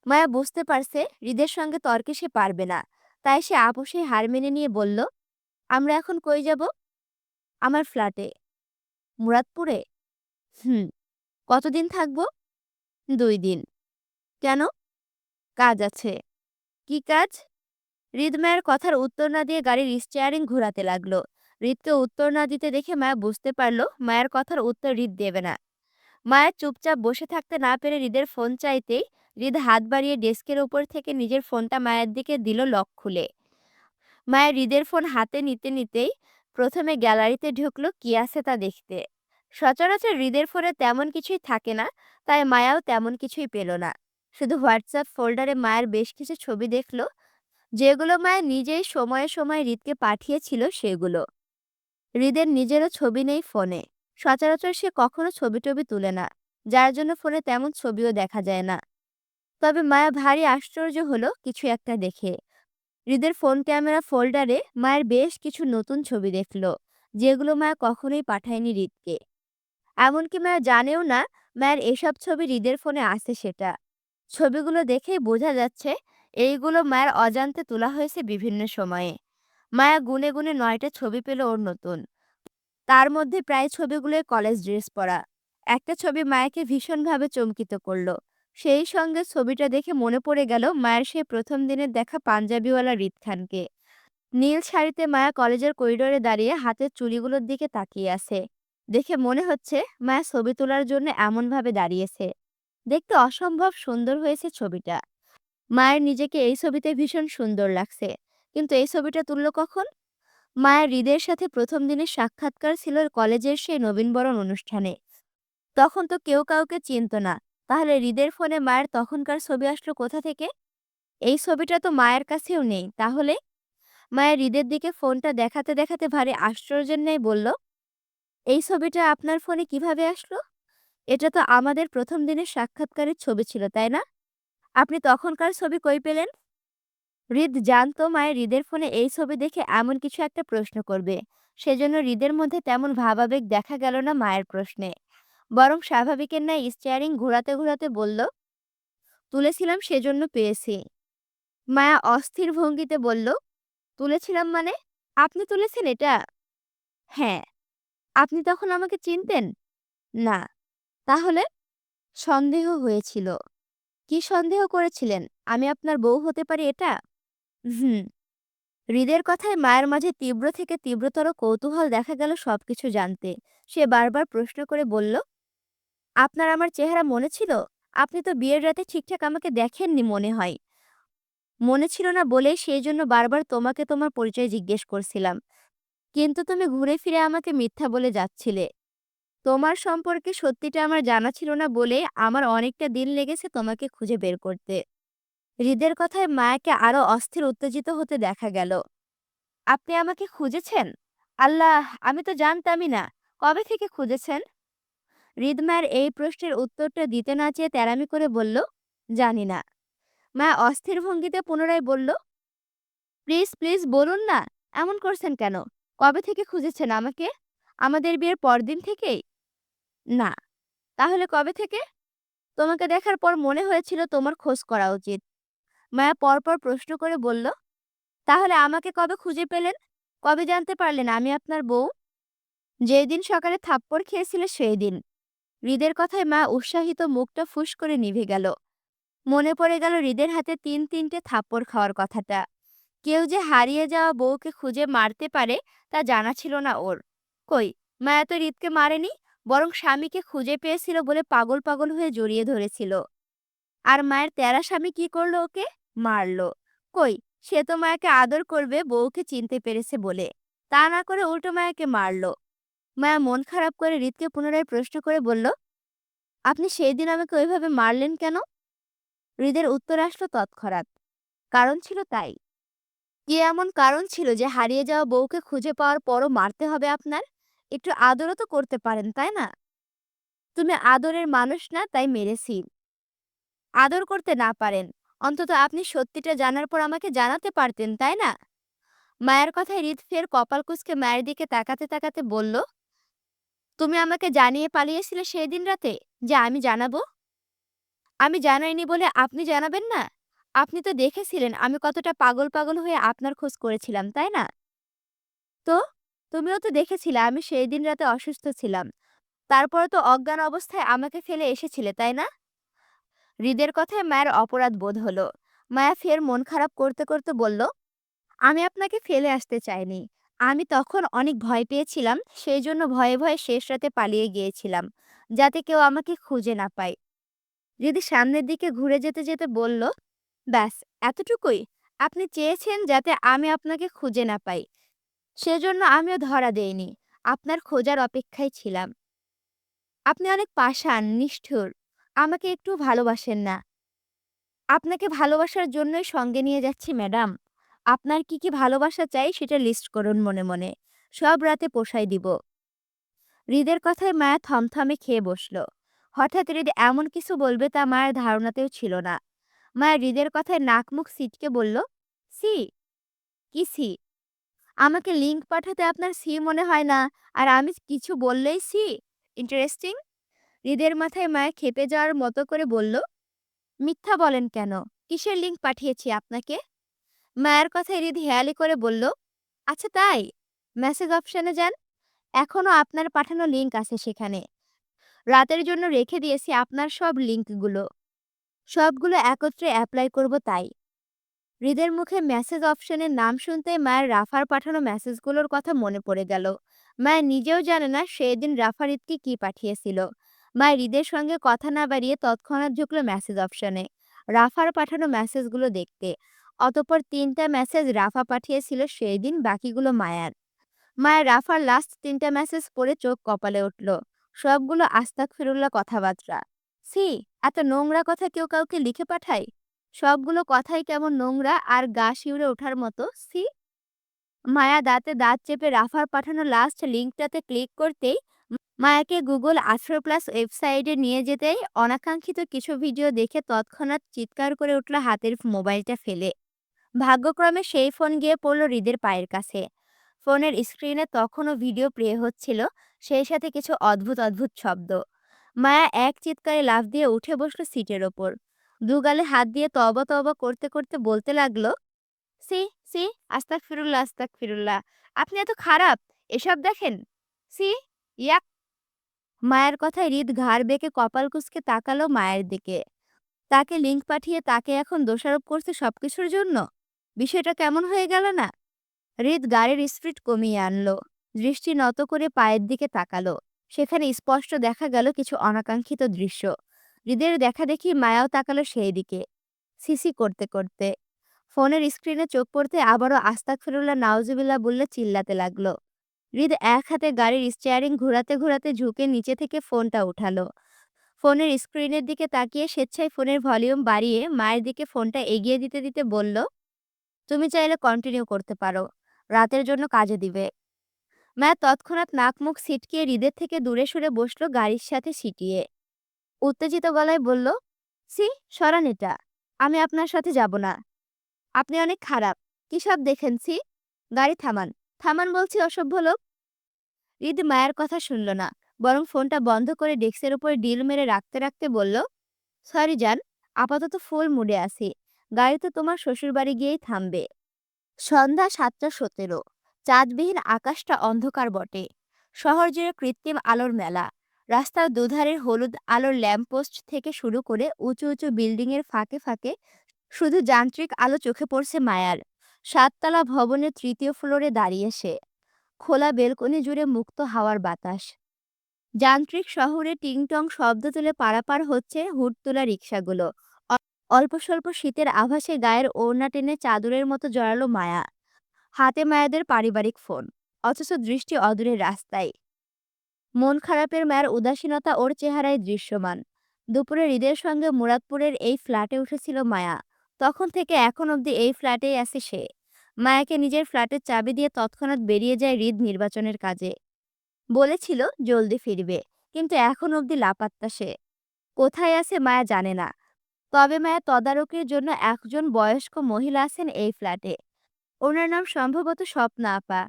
মায়া বুঝতে পারছে হৃদের সঙ্গে তর্কে সে পারবে না। তাই সে আপোষে হার মেনে নিয়ে বলল, আমরা এখন কই যাব? আমার ফ্ল্যাটে। মুরাদপুরে? হুম। কতদিন থাকবো? 2 দিন। কেন? কাজ আছে। কি কাজ? হৃদ মায়ের কথার উত্তর না দিয়ে গাড়ির স্টিয়ারিং ঘোরাতে লাগলো। হৃদকে উত্তর না দিতে দেখে মায়া বুঝতে পারলো মায়ের কথার উত্তর হৃদ দেবে না। মায়া চুপচাপ বসে থাকতে না পেরে হৃদের ফোন চাইতেই হৃদ হাত বাড়িয়ে ডেস্কের ওপর থেকে নিজের ফোনটা মায়ের দিকে দিল লক খুলে। মায়া হৃদের ফোন হাতে নিতে নিতেই প্রথমে গ্যালারিতে ঢুকলো কি আছে তা দেখতে। সচরাচর হৃদের ফোনে তেমন কিছুই থাকে না, তাই মায়াও তেমন কিছুই পেল না। শুধু হোয়াটসঅ্যাপ ফোল্ডারে মায়ের বেশ কিছু ছবি দেখলো, যেগুলো মায়া নিজেই সময়ে সময়ে হৃদকে পাঠিয়েছিল সেগুলো। হৃদের নিজেরও ছবি নেই ফোনে। সচরাচর সে কখনো ছবি টবি তুলে না, যার জন্য ফোনে তেমন ছবিও দেখা যায় না। তবে মায়া ভারী আশ্চর্য হলো কিছু একটা দেখে। হৃদের ফোন ক্যামেরা ফোল্ডারে মায়ের বেশ কিছু নতুন ছবি দেখল, যেগুলো মায়া কখনোই পাঠায়নি হৃদকে। এমনকি মায়া জানেও না মায়ের এসব ছবি হৃদের ফোনে আছে সেটা। ছবিগুলো দেখেই বোঝা যাচ্ছে এইগুলো মায়ের অজান্তে তোলা হয়েছে বিভিন্ন সময়ে। মায়া গুনে গুনে 9টা ছবি পেল ওর নতুন। তার মধ্যে প্রায় ছবিগুলোই কলেজ ড্রেস পরা। একটা ছবি মায়াকে ভীষণভাবে চমকিত করলো। সেই সঙ্গে ছবিটা দেখে মনে পড়ে গেল মায়ের সেই প্রথম দিনের দেখা পাঞ্জাবিওয়ালা হৃদ খানকে। নীল শাড়িতে মায়া কলেজের করিডোরে দাঁড়িয়ে হাতের চুড়িগুলোর দিকে তাকিয়ে আছে। দেখে মনে হচ্ছে মায়া ছবি তোলার জন্য এমনভাবে দাঁড়িয়েছে। দেখতে অসম্ভব সুন্দর হয়েছে ছবিটা। মায়ের নিজেকে এই ছবিতে ভীষণ সুন্দর লাগছে। কিন্তু এই ছবিটা তুললো কখন? মায়ের হৃদের সাথে প্রথম দিনের সাক্ষাৎকার ছিল কলেজের সেই নবীনবরণ অনুষ্ঠানে। তখন তো কেউ কাউকে চিনত না। তাহলে হৃদের ফোনে মায়ের তখনকার ছবি আসলো কোথা থেকে? এই ছবিটা তো মায়ের কাছেও নেই। তাহলে? মায়ের হৃদের দিকে ফোনটা দেখাতে দেখাতে ভারী আশ্চর্যের ন্যায় বলল, এই ছবিটা আপনার ফোনে কিভাবে আসলো? এটা তো আমাদের প্রথম দিনের সাক্ষাৎকারের ছবি ছিল, তাই না? আপনি তখনকার ছবি কই পেলেন? হৃদ জানতো মায়ের হৃদের ফোনে এই ছবি দেখে এমন কিছু একটা প্রশ্ন করবে। সেজন্য হৃদের মধ্যে তেমন ভাবাবেগ দেখা গেল না মায়ের প্রশ্নে। বরং স্বাভাবিকের ন্যায় স্টিয়ারিং ঘোরাতে ঘোরাতে বলল, তুলেছিলাম সেজন্য পেয়েছি। মায়া অস্থির ভঙ্গিতে বলল, তুলেছিলাম মানে? আপনি তুলেছেন এটা? হ্যাঁ। আপনি তখন আমাকে চিনতেন? না। তাহলে? সন্দেহ হয়েছিল। কি সন্দেহ করেছিলেন? আমি আপনার বউ হতে পারি এটা? হুম। হৃদের কথায় মায়ের মাঝে তীব্র থেকে তীব্রতর কৌতূহল দেখা গেল সবকিছু জানতে। সে বারবার প্রশ্ন করে বলল, আপনার আমার চেহারা মনে ছিল? আপনি তো বিয়ের রাতে ঠিকঠাক আমাকে দেখেননি মনে হয়। মনে ছিল না বলেই সেই জন্য বারবার তোমাকে তোমার পরিচয় জিজ্ঞেস করছিলাম। কিন্তু তুমি ঘুরে ফিরে আমাকে মিথ্যা বলে যাচ্ছিলে। তোমার সম্পর্কে সত্যিটা আমার জানা ছিল না বলে আমার অনেকটা দিন লেগেছে তোমাকে খুঁজে বের করতে। হৃদের কথায় মায়াকে আরো অস্থির উত্তেজিত হতে দেখা গেল। আপনি আমাকে খুঁজেছেন? আল্লাহ, আমি তো জানতামই না। কবে থেকে খুঁজেছেন? হৃদ মায়ের এই প্রশ্নের উত্তরটা দিতে না চেয়ে তেড়ামি করে বলল, জানি না। মায়া অস্থির ভঙ্গিতে পুনরায় বলল, প্লিজ প্লিজ বলুন না। এমন করছেন কেন? কবে থেকে খুঁজেছেন আমাকে? আমাদের বিয়ের পরদিন থেকেই? না। তাহলে কবে থেকে? তোমাকে দেখার পর মনে হয়েছিল তোমার খোঁজ করা উচিত। মায়া পরপর প্রশ্ন করে বলল, তাহলে আমাকে কবে খুঁজে পেলেন? কবে জানতে পারলেন আমি আপনার বউ? যেদিন সকালে থাপ্পড় খেয়েছিলে সেই দিন। হৃদের কথায় মা উৎসাহিত মুখটা ফুস করে নিভে গেল। মনে পড়ে গেল হৃদের হাতে 3-3টে থাপ্পড় খাওয়ার কথাটা। কেউ যে হারিয়ে যাওয়া বউকে খুঁজে মারতে পারে তা জানা ছিল না ওর। কই, মায়া তো হৃদকে মারেনি, বরং স্বামীকে খুঁজে পেয়েছিল বলে পাগল পাগল হয়ে জড়িয়ে ধরেছিল। আর মায়ের তেরা স্বামী কি করলো ওকে? মারলো। কই, সে তো মায়াকে আদর করবে বউকে চিনতে পেরেছে বলে। তা না করে উল্টো মায়াকে মারলো। মায়া মন খারাপ করে হৃদকে পুনরায় প্রশ্ন করে বলল, আপনি সেই দিন আমাকে ওইভাবে মারলেন কেন? হৃদের উত্তর আসলো তৎক্ষণাৎ, কারণ ছিল তাই। কি এমন কারণ ছিল যে হারিয়ে যাওয়া বউকে খুঁজে পাওয়ার পরও মারতে হবে আপনার? একটু আদরও তো করতে পারেন, তাই না? তুমি আদরের মানুষ না, তাই মেরেছি। আদর করতে না পারেন, অন্তত আপনি সত্যিটা জানার পর আমাকে জানাতে পারতেন, তাই না? মায়ের কথায় হৃদ ফের কপাল কুঁচকে মায়ের দিকে তাকাতে তাকাতে বলল, তুমি আমাকে জানিয়ে পালিয়েছিলে সেই দিন রাতে যে আমি জানাবো? আমি জানাইনি বলে আপনি জানাবেন না? আপনি তো দেখেছিলেন আমি কতটা পাগল, পাগল হয়ে আপনার খোঁজ করেছিলাম, তাই না? তো? তুমিও তো দেখেছিলে আমি সেই দিন রাতে অসুস্থ ছিলাম। তারপরে তো অজ্ঞান অবস্থায় আমাকে ফেলে এসেছিলে, তাই না? হৃদের কথায় মায়ের অপরাধ বোধ হলো। মায়া ফের মন খারাপ করতে, করতে বলল, আমি আপনাকে ফেলে আসতে চাইনি। আমি তখন অনেক ভয় পেয়েছিলাম, সেই জন্য ভয়ে, ভয়ে শেষ রাতে পালিয়ে গিয়েছিলাম, যাতে কেউ আমাকে খুঁজে না পায়। হৃদি সামনের দিকে ঘুরে যেতে, যেতে বলল, ব্যাস এতটুকুই? আপনি চেয়েছেন যাতে আমি আপনাকে খুঁজে না পাই। সেজন্য আমিও ধরা দেইনি। আপনার খোঁজার অপেক্ষায় ছিলাম। আপনি অনেক পাষাণ, নিষ্ঠুর। আমাকে একটুও ভালোবাসেন না। আপনাকে ভালোবাসার জন্যই সঙ্গে নিয়ে যাচ্ছি ম্যাডাম। আপনার কি, কি ভালোবাসা চাই সেটা লিস্ট করুন মনে, মনে। সব রাতে পোষায় দিব। হৃদের কথায় মায়া থমথমে খেয়ে বসল। হঠাৎ হৃদ এমন কিছু বলবে তা মায়ের ধারণাতেও ছিল না। মায়া হৃদের কথায় নাক মুখ সিটকে বলল, সি? কি সি? আমাকে লিংক পাঠাতে আপনার সি মনে হয় না, আর আমি কিছু বললেই সি? ইন্টারেস্টিং। হৃদের মাথায় মায়া খেপে যাওয়ার মতো করে বলল, মিথ্যা বলেন কেন? কিসের লিংক পাঠিয়েছি আপনাকে? মায়ের কথায় হৃদ হেয়ালি করে বলল, আচ্ছা তাই? মেসেজ অপশনে যান। এখনো আপনার পাঠানো লিংক আছে সেখানে। রাতের জন্য রেখে দিয়েছি আপনার সব লিংকগুলো। সবগুলো একত্রে অ্যাপ্লাই করব তাই। হৃদের মুখে মেসেজ অপশনের নাম শুনতেই মায়ের রাফার পাঠানো মেসেজগুলোর কথা মনে পড়ে গেল। মায়া নিজেও জানে না সেদিন রাফা হৃদকে কি পাঠিয়েছিল। মায়ের হৃদের সঙ্গে কথা না বাড়িয়ে তৎক্ষণাৎ ঢুকলো মেসেজ অপশনে, রাফার পাঠানো মেসেজগুলো দেখতে। অতঃপর ৩টা মেসেজ রাফা পাঠিয়েছিল সেই দিন, বাকিগুলো মায়ার। মায়ের রাফার লাস্ট ৩টা মেসেজ পড়ে চোখ কপালে উঠল। সবগুলো আস্তাগফিরুল্লাহ কথাবার্তা। ছি! এত নোংরা কথা কেউ কাউকে লিখে পাঠায়? সবগুলো কথাই কেমন নোংরা আর গা শিউরে ওঠার মতো। ছি! মায়া দাঁতে দাঁত চেপে রাফার পাঠানো লাস্ট লিঙ্কটাতে ক্লিক করতেই মায়াকে গুগল 18+ ওয়েবসাইটে নিয়ে যেতেই অনাকাঙ্ক্ষিত কিছু ভিডিও দেখে তৎক্ষণাৎ চিৎকার করে উঠল হাতের মোবাইলটা ফেলে। ভাগ্যক্রমে সেই ফোন গিয়ে পড়ল হৃদের পায়ের কাছে। ফোনের স্ক্রিনে তখনও ভিডিও প্লে হচ্ছিল, সেই সাথে কিছু অদ্ভুত, অদ্ভুত শব্দ। মায়া এক চিৎকারে লাফ দিয়ে উঠে বসল সিটের ওপর। দুগালে হাত দিয়ে তওবা তওবা করতে, করতে বলতে লাগলো, সি, সি, আস্তাগফিরুল্লাহ, আস্তাগফিরুল্লাহ। আপনি এত খারাপ! এসব দেখেন? সি, ইয়াক! মায়ের কথায় হৃদ ঘাড় বেঁকে কপাল কুঁচকে তাকালো মায়ের দিকে। তাকে লিংক পাঠিয়ে তাকে এখন দোষারোপ করছে সবকিছুর জন্য? বিষয়টা কেমন হয়ে গেল না? হৃদ গাড়ির স্পিড কমিয়ে আনলো। দৃষ্টি নত করে পায়ের দিকে তাকালো। সেখানে স্পষ্ট দেখা গেল কিছু অনাকাঙ্ক্ষিত দৃশ্য। হৃদের দেখা দেখি মায়াও তাকালো সেই দিকে, সিসি করতে করতে। ফোনের স্ক্রিনে চোখ পড়তে আবারও আস্তাগফিরুল্লাহ নাউজুবিল্লাহ বললে চিল্লাতে লাগলো। হৃদ এক হাতে গাড়ির স্টিয়ারিং ঘোরাতে ঘোরাতে ঝুঁকে নিচে থেকে ফোনটা উঠালো। ফোনের স্ক্রিনের দিকে তাকিয়ে স্বেচ্ছায় ফোনের ভলিউম বাড়িয়ে মায়ের দিকে ফোনটা এগিয়ে দিতে দিতে বলল, তুমি চাইলে কন্টিনিউ করতে পারো। রাতের জন্য কাজে দিবে। মায়া তৎক্ষণাৎ নাক মুখ ছিটকিয়ে হৃদের থেকে দূরে সরে বসলো গাড়ির সাথে সিটিয়ে। উত্তেজিত গলায় বলল, সি, সরান এটা। আমি আপনার সাথে যাব না। আপনি অনেক খারাপ। কি সব দেখেন ছি? গাড়ি থামান। থামান বলছি অসভ্য লোক। হৃদ মায়ের কথা শুনল না, বরং ফোনটা বন্ধ করে ডেস্কের উপর ডিল মেরে রাখতে রাখতে বলল, সরি জান, আপাতত ফুল মুডে আছি। গাড়ি তো তোমার শ্বশুরবাড়ি গিয়েই থামবে। সন্ধ্যা ৭:১৭। চাঁদবিহীন আকাশটা অন্ধকার বটে। শহর জুড়ে কৃত্রিম আলোর মেলা। রাস্তার দুধারের হলুদ আলোর ল্যাম্পপোস্ট থেকে শুরু করে উঁচু উঁচু বিল্ডিংয়ের ফাঁকে ফাঁকে শুধু যান্ত্রিক আলো চোখে পড়ছে মায়ার। ৭তলা ভবনের ৩য় ফ্লোরে দাঁড়িয়ে সে। খোলা বেলকনি জুড়ে মুক্ত হাওয়ার বাতাস। যান্ত্রিক শহরে টিংটং শব্দ তুলে পারাপার হচ্ছে হুড তোলা রিকশাগুলো। অল্প স্বল্প শীতের আভাসে গায়ের ওড়না টেনে চাদরের মতো জড়ালো মায়া। হাতে মায়াদের পারিবারিক ফোন, অথচ দৃষ্টি অদূরের রাস্তায়। মন খারাপের মায়ের উদাসীনতা ওর চেহারায় দৃশ্যমান। দুপুরে হৃদের সঙ্গে মুরাদপুরের এই ফ্ল্যাটে উঠেছিল মায়া। তখন থেকে এখন অবধি এই ফ্ল্যাটেই আছে সে। মায়াকে নিজের ফ্ল্যাটের চাবি দিয়ে তৎক্ষণাৎ বেরিয়ে যায় হৃদ নির্বাচনের কাজে। বলেছিল জলদি ফিরবে, কিন্তু এখন অবধি লাপাত্তা সে। কোথায় আছে মায়া জানে না। তবে মায়া তদারকির জন্য একজন বয়স্ক মহিলা আছেন এই ফ্ল্যাটে। ওনার নাম সম্ভবত স্বপ্না আপা।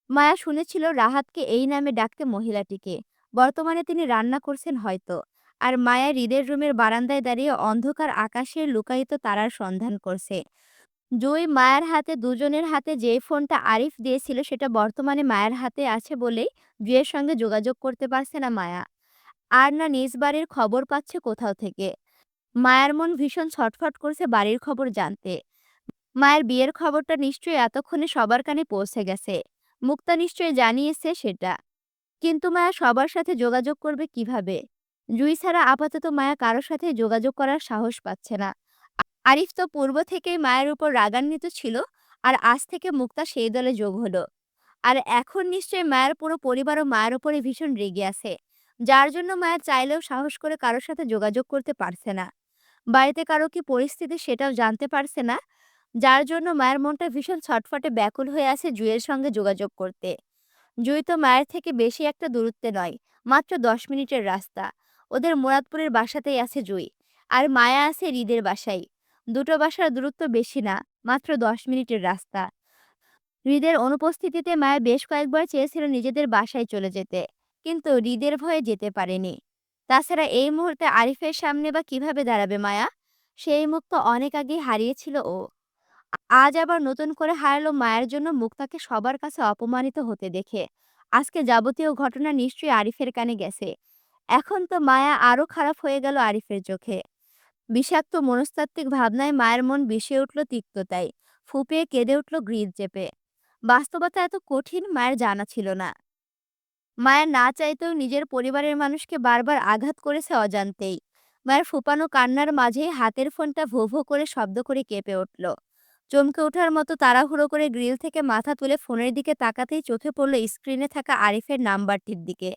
মায়া শুনেছিল রাহাতকে এই নামে ডাকতে মহিলাটিকে। বর্তমানে তিনি রান্না করছেন হয়তো। আর মায়া হৃদের রুমের বারান্দায় দাঁড়িয়ে অন্ধকার আকাশের লুকায়িত তারার সন্ধান করছে। জুই মায়ার হাতে দুজনের হাতে যেই ফোনটা আরিফ দিয়েছিল সেটা বর্তমানে মায়ের হাতে আছে বলেই জুইয়ের সঙ্গে যোগাযোগ করতে পারছে না মায়া। আর না নিজ বাড়ির খবর পাচ্ছে কোথাও থেকে। মায়ের মন ভীষণ ছটফট করছে বাড়ির খবর জানতে। মায়ের বিয়ের খবরটা নিশ্চয়ই এতক্ষণে সবার কানে পৌঁছে গেছে। মুক্তা নিশ্চয়ই জানিয়েছে সেটা। কিন্তু মায়া সবার সাথে যোগাযোগ করবে কিভাবে? জুই ছাড়া আপাতত মায়া কারো সাথে যোগাযোগ করার সাহস পাচ্ছে না। আরিফ তো পূর্ব থেকেই মায়ের উপর রাগান্বিত ছিল, আর আজ থেকে মুক্তা সেই দলে যোগ হলো। আর এখন নিশ্চয়ই মায়ের পুরো পরিবারও মায়ের উপরে ভীষণ রেগে আছে। যার জন্য মায়া চাইলেও সাহস করে কারো সাথে যোগাযোগ করতে পারছে না। বাড়িতে কারো কি পরিস্থিতি সেটাও জানতে পারছে না। যার জন্য মায়ের মনটা ভীষণ ছটফটে ব্যাকুল হয়ে আছে জুইয়ের সঙ্গে যোগাযোগ করতে। জুই তো মায়ের থেকে বেশি একটা দূরত্বে নয়, মাত্র ১০ মিনিটের রাস্তা। ওদের মুরাদপুরের বাসাতেই আছে জুই। আর মায়া আছে হৃদের বাসায়। দুটো বাসার দূরত্ব বেশি না, মাত্র ১০ মিনিটের রাস্তা। হৃদের অনুপস্থিতিতে মায়া বেশ কয়েকবার চেয়েছিল নিজেদের বাসায় চলে যেতে, কিন্তু হৃদের ভয়ে যেতে পারেনি। তাছাড়া এই মুহূর্তে আরিফের সামনে বা কিভাবে দাঁড়াবে মায়া? সেই মুখ তো অনেক আগেই হারিয়েছিল ও। আজ আবার নতুন করে হারালো মায়ের জন্য মুক্তাকে সবার কাছে অপমানিত হতে দেখে। আজকে যাবতীয় ঘটনা নিশ্চয়ই আরিফের কানে গেছে। এখন তো মায়া আরো খারাপ হয়ে গেল আরিফের চোখে। বিষাক্ত মনস্তাত্ত্বিক ভাবনায় মায়ের মন বিষে উঠল তিক্ততায়। ফুঁপিয়ে কেঁদে উঠল গ্রিল চেপে। বাস্তবতা এত কঠিন মায়ের জানা ছিল না। মায়ের না চাইতেও নিজের পরিবারের মানুষকে বারবার আঘাত করেছে অজান্তেই। মায়ের ফুপানো কান্নার মাঝেই হাতের ফোনটা ভো ভো করে শব্দ করে কেঁপে উঠল। চমকে ওঠার মতো তাড়াহুড়ো করে গ্রিল থেকে মাথা তুলে ফোনের দিকে তাকাতেই চোখে পড়ল স্ক্রিনে থাকা আরিফের নাম্বারটির দিকে।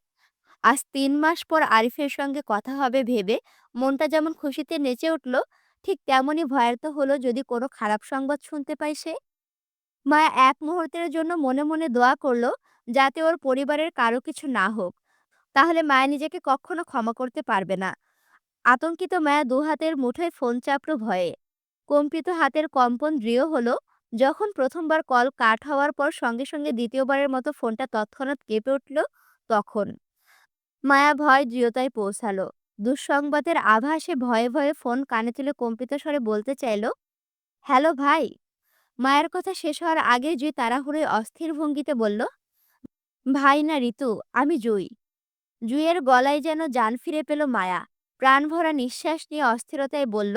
আজ ৩ মাস পর আরিফের সঙ্গে কথা হবে ভেবে মনটা যেমন খুশিতে নেচে উঠল, ঠিক তেমনই ভয়ার্ত হলো যদি কোনো খারাপ সংবাদ শুনতে পায় সে। মায়া এক মুহূর্তের জন্য মনে মনে দোয়া করল যাতে ওর পরিবারের কারো কিছু না হোক। তাহলে মায়া নিজেকে কখনো ক্ষমা করতে পারবে না। আতঙ্কিত মায়া দুহাতের মুঠোয় ফোন চাপড় ভয়ে। কম্পিত হাতের কম্পন দৃঢ় হলো যখন প্রথমবার কল কাট হওয়ার পর সঙ্গে সঙ্গে দ্বিতীয়বারের মতো ফোনটা তৎক্ষণাৎ কেঁপে উঠল। তখন মায়া ভয় দৃঢ়তায় পৌঁছালো। দুঃসংবাদের আভাসে ভয়ে ভয়ে ফোন কানে তুলে কম্পিত স্বরে বলতে চাইল, হ্যালো ভাই। মায়ের কথা শেষ হওয়ার আগে জুই তাড়াহুড়োয় অস্থির ভঙ্গিতে বলল, ভাই না ঋতু, আমি জুই। জুইয়ের গলায় যেন জান ফিরে পেল মায়া। প্রাণ ভরা নিঃশ্বাস নিয়ে অস্থিরতায় বলল,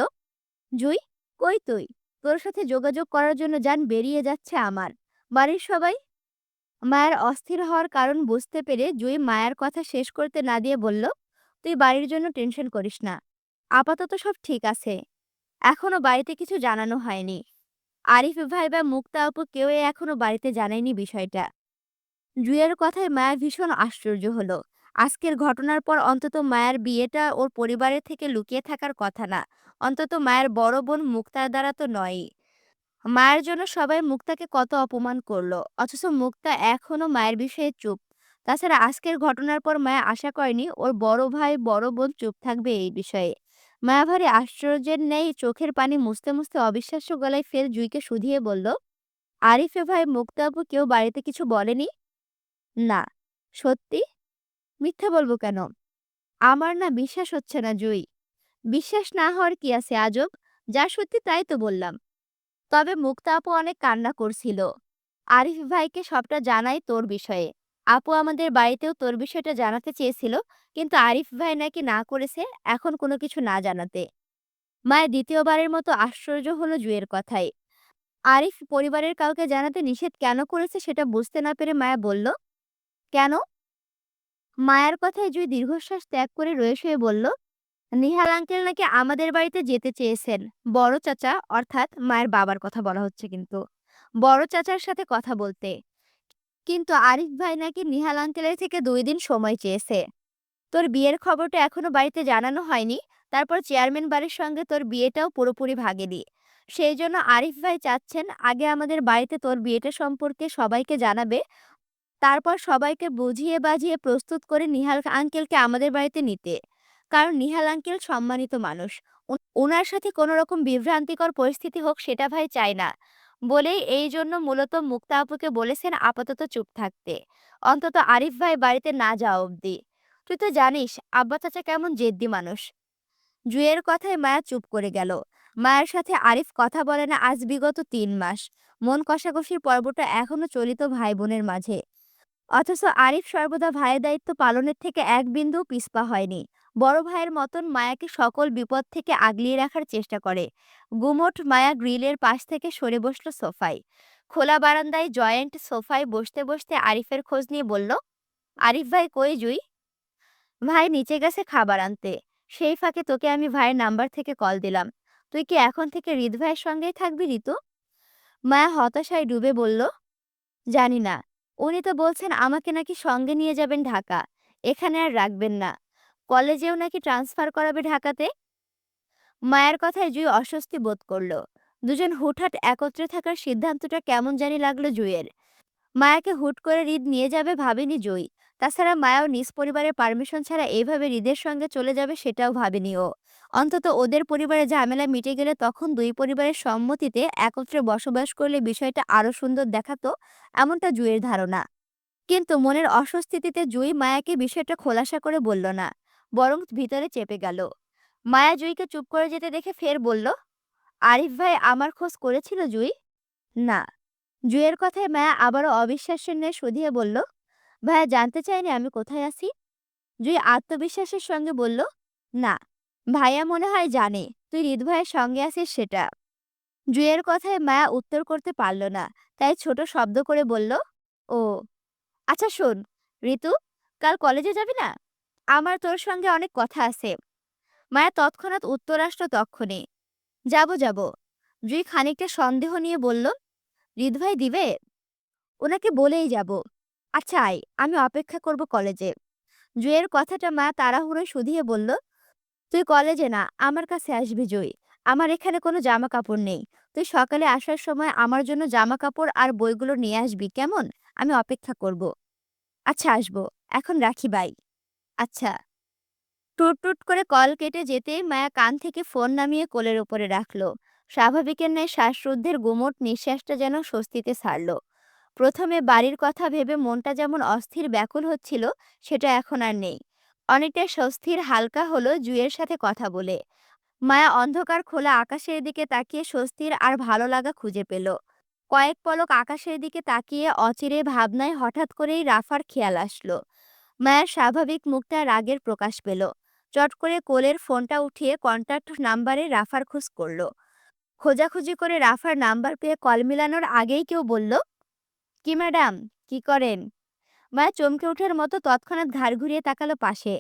জুই, কই তুই? তোর সাথে যোগাযোগ করার জন্য জান বেরিয়ে যাচ্ছে আমার। বাড়ির সবাই? মায়ের অস্থির হওয়ার কারণ বুঝতে পেরে জুই মায়ের কথা শেষ করতে না দিয়ে বলল, তুই বাড়ির জন্য টেনশন করিস না। আপাতত সব ঠিক আছে। এখনো বাড়িতে কিছু জানানো হয়নি। আরিফ ভাই বা মুক্তা আপু কেউই এখনো বাড়িতে জানায়নি বিষয়টা। জুইয়ের কথায় মায়া ভীষণ আশ্চর্য হলো। আজকের ঘটনার পর অন্তত মায়ের বিয়েটা ওর পরিবারের থেকে লুকিয়ে থাকার কথা না। অন্তত মায়ের বড় বোন মুক্তার দ্বারা তো নয়ই। মায়ের জন্য সবাই মুক্তাকে কত অপমান করলো, অথচ মুক্তা এখনো মায়ের বিষয়ে চুপ। তাছাড়া আজকের ঘটনার পর মায়া আশা করেনি ওর বড় ভাই বড় বোন চুপ থাকবে এই বিষয়ে। মায়া ভারী আশ্চর্যের ন্যায় চোখের পানি মুছতে মুছতে অবিশ্বাস্য গলায় ফের জুইকে শুধিয়ে বলল, আরিফে ভাই মুক্তা আপু কেউ বাড়িতে কিছু বলেনি? না। সত্যি? মিথ্যা বলবো কেন? আমার না বিশ্বাস হচ্ছে না জুই। বিশ্বাস না হওয়ার কি আছে আজব? যা সত্যি তাই তো বললাম। তবে মুক্তা আপু অনেক কান্না করছিল। আরিফ ভাইকে সবটা জানাই তোর বিষয়ে। আপু আমাদের বাড়িতেও তোর বিষয়টা জানাতে চেয়েছিল, কিন্তু আরিফ ভাই নাকি না করেছে এখন কোনো কিছু না জানাতে। মায়ের দ্বিতীয়বারের মতো আশ্চর্য হলো জুয়ের কথায়। আরিফ পরিবারের কাউকে জানাতে নিষেধ কেন করেছে সেটা বুঝতে না পেরে মায়া বলল, কেন? মায়ের কথায় জুই দীর্ঘশ্বাস ত্যাগ করে রয়ে শুয়ে বলল, নিহাল আঙ্কেল নাকি আমাদের বাড়িতে যেতে চেয়েছেন। বড় চাচা, অর্থাৎ মায়ের বাবার কথা বলা হচ্ছে কিন্তু। বড় চাচার সাথে কথা বলতে। কিন্তু আরিফ ভাই নাকি নিহাল আঙ্কেলের থেকে ২ দিন সময় চেয়েছে। তোর বিয়ের খবরটা এখনো বাড়িতে জানানো হয়নি। তারপর চেয়ারম্যান বাড়ির সঙ্গে তোর বিয়েটাও পুরোপুরি ভাগেনি। সেই জন্য আরিফ ভাই চাচ্ছেন আগে আমাদের বাড়িতে তোর বিয়েটা সম্পর্কে সবাইকে জানাবে। তারপর সবাইকে বুঝিয়ে বাঝিয়ে প্রস্তুত করে নিহাল আঙ্কেলকে আমাদের বাড়িতে নিতে। কারণ নিহাল আঙ্কেল সম্মানিত মানুষ। উনার সাথে কোনো রকম বিভ্রান্তিকর পরিস্থিতি হোক সেটা ভাই চায় না। বলেই এই জন্য মূলত মুক্তা আপুকে বলেছেন আপাতত চুপ থাকতে। অন্তত আরিফ ভাই বাড়িতে না যাওয়া অবধি। তুই তো জানিস আব্বা চাচা কেমন জেদ্দি মানুষ। জুঁইয়ের কথায় মায়া চুপ করে গেল। মায়ের সাথে আরিফ কথা বলে না আজ বিগত ৩ মাস। মন কষাকষির পর্বটা এখনো চলিত ভাই বোনের মাঝে। অথচ আরিফ সর্বদা ভাইয়ের দায়িত্ব পালনের থেকে এক বিন্দু পিছপা হয়নি। বড় ভাইয়ের মতন মায়াকে সকল বিপদ থেকে আগলিয়ে রাখার চেষ্টা করে। গুমোট মায়া গ্রিলের পাশ থেকে সরে বসলো সোফায়। খোলা বারান্দায় জয়েন্ট সোফায় বসতে বসতে আরিফের খোঁজ নিয়ে বলল, আরিফ ভাই কই জুই? ভাই নিচে গেছে খাবার আনতে। সেই ফাঁকে তোকে আমি ভাইয়ের নাম্বার থেকে কল দিলাম। তুই কি এখন থেকে হৃদ ভাইয়ের সঙ্গেই থাকবি ঋতু? মায়া হতাশায় ডুবে বলল, জানি না। উনি তো বলছেন আমাকে নাকি সঙ্গে নিয়ে যাবেন ঢাকা। এখানে আর রাখবেন না। কলেজেও নাকি ট্রান্সফার করাবে ঢাকাতে। মায়ের কথায় জুই অস্বস্তি বোধ করল। দুজন হুটহাট একত্রে থাকার সিদ্ধান্তটা কেমন জানি লাগলো জুইয়ের। মায়াকে হুট করে হৃদ নিয়ে যাবে ভাবেনি জুই। তাছাড়া মায়াও নিজ পরিবারের পারমিশন ছাড়া এইভাবে হৃদের সঙ্গে চলে যাবে সেটাও ভাবেনি ও। অন্তত ওদের পরিবারে ঝামেলা মিটে গেলে তখন দুই পরিবারের সম্মতিতে একত্রে বসবাস করলে বিষয়টা আরো সুন্দর দেখাতো, এমনটা জুইয়ের ধারণা। কিন্তু মনের অস্বস্তিতে জুই মায়াকে বিষয়টা খোলাসা করে বলল না, বরং ভিতরে চেপে গেল। মায়া জুইকে চুপ করে যেতে দেখে ফের বলল, আরিফ ভাই আমার খোঁজ করেছিল জুই? না। জুইয়ের কথায় মায়া আবারও অবিশ্বাসের ন্যায় শুধিয়ে বলল, ভাইয়া জানতে চাইনি আমি কোথায় আছি? জুই আত্মবিশ্বাসের সঙ্গে বলল, না। ভাইয়া মনে হয় জানে তুই হৃদ ভাইয়ের সঙ্গে আছিস সেটা। জুইয়ের কথায় মায়া উত্তর করতে পারল না, তাই ছোট শব্দ করে বলল, ও আচ্ছা শোন ঋতু, কাল কলেজে যাবি না? আমার তোর সঙ্গে অনেক কথা আছে। মায়া তৎক্ষণাৎ উত্তর আসলো তক্ষণে, যাব যাব। জুই খানিকটা সন্দেহ নিয়ে বলল, হৃদ ভাই দিবে? ওনাকে বলেই যাব। আচ্ছা আয়, আমি অপেক্ষা করব কলেজে। জুইয়ের কথাটা মা তাড়াহুড়োয় শুধিয়ে বলল, তুই কলেজে না আমার কাছে আসবি জুই। আমার এখানে কোনো জামা কাপড় নেই। তুই সকালে আসার সময় আমার জন্য জামা কাপড় আর বইগুলো নিয়ে আসবি কেমন? আমি অপেক্ষা করব। আচ্ছা আসবো। এখন রাখি বাই। আচ্ছা। টুট টুট করে কল কেটে যেতেই মায়া কান থেকে ফোন নামিয়ে কোলের উপরে রাখলো। স্বাভাবিকের ন্যায় শ্বাসরুদ্ধের গুমোট নিঃশ্বাসটা যেন স্বস্তিতে ছাড়ল। প্রথমে বাড়ির কথা ভেবে মনটা যেমন অস্থির ব্যাকুল হচ্ছিল, সেটা এখন আর নেই। অনেকটা স্বস্তির হালকা হলো জুইয়ের সাথে কথা বলে। মায়া অন্ধকার খোলা আকাশের দিকে তাকিয়ে স্বস্তির আর ভালো লাগা খুঁজে পেল। কয়েক পলক আকাশের দিকে তাকিয়ে অচিরে ভাবনায় হঠাৎ করেই রাফার খেয়াল আসলো। মায়ের স্বাভাবিক মুখটা রাগের প্রকাশ পেল। চট করে কোলের ফোনটা উঠিয়ে কন্ট্যাক্ট নাম্বারে রাফার খোঁজ করল। খোঁজাখুঁজি করে রাফার নাম্বার পেয়ে কল মিলানোর আগেই কেউ বলল, কি ম্যাডাম, কি করেন? মায়া চমকে ওঠার মতো তৎক্ষণাৎ ঘাড় ঘুরিয়ে তাকালো পাশে।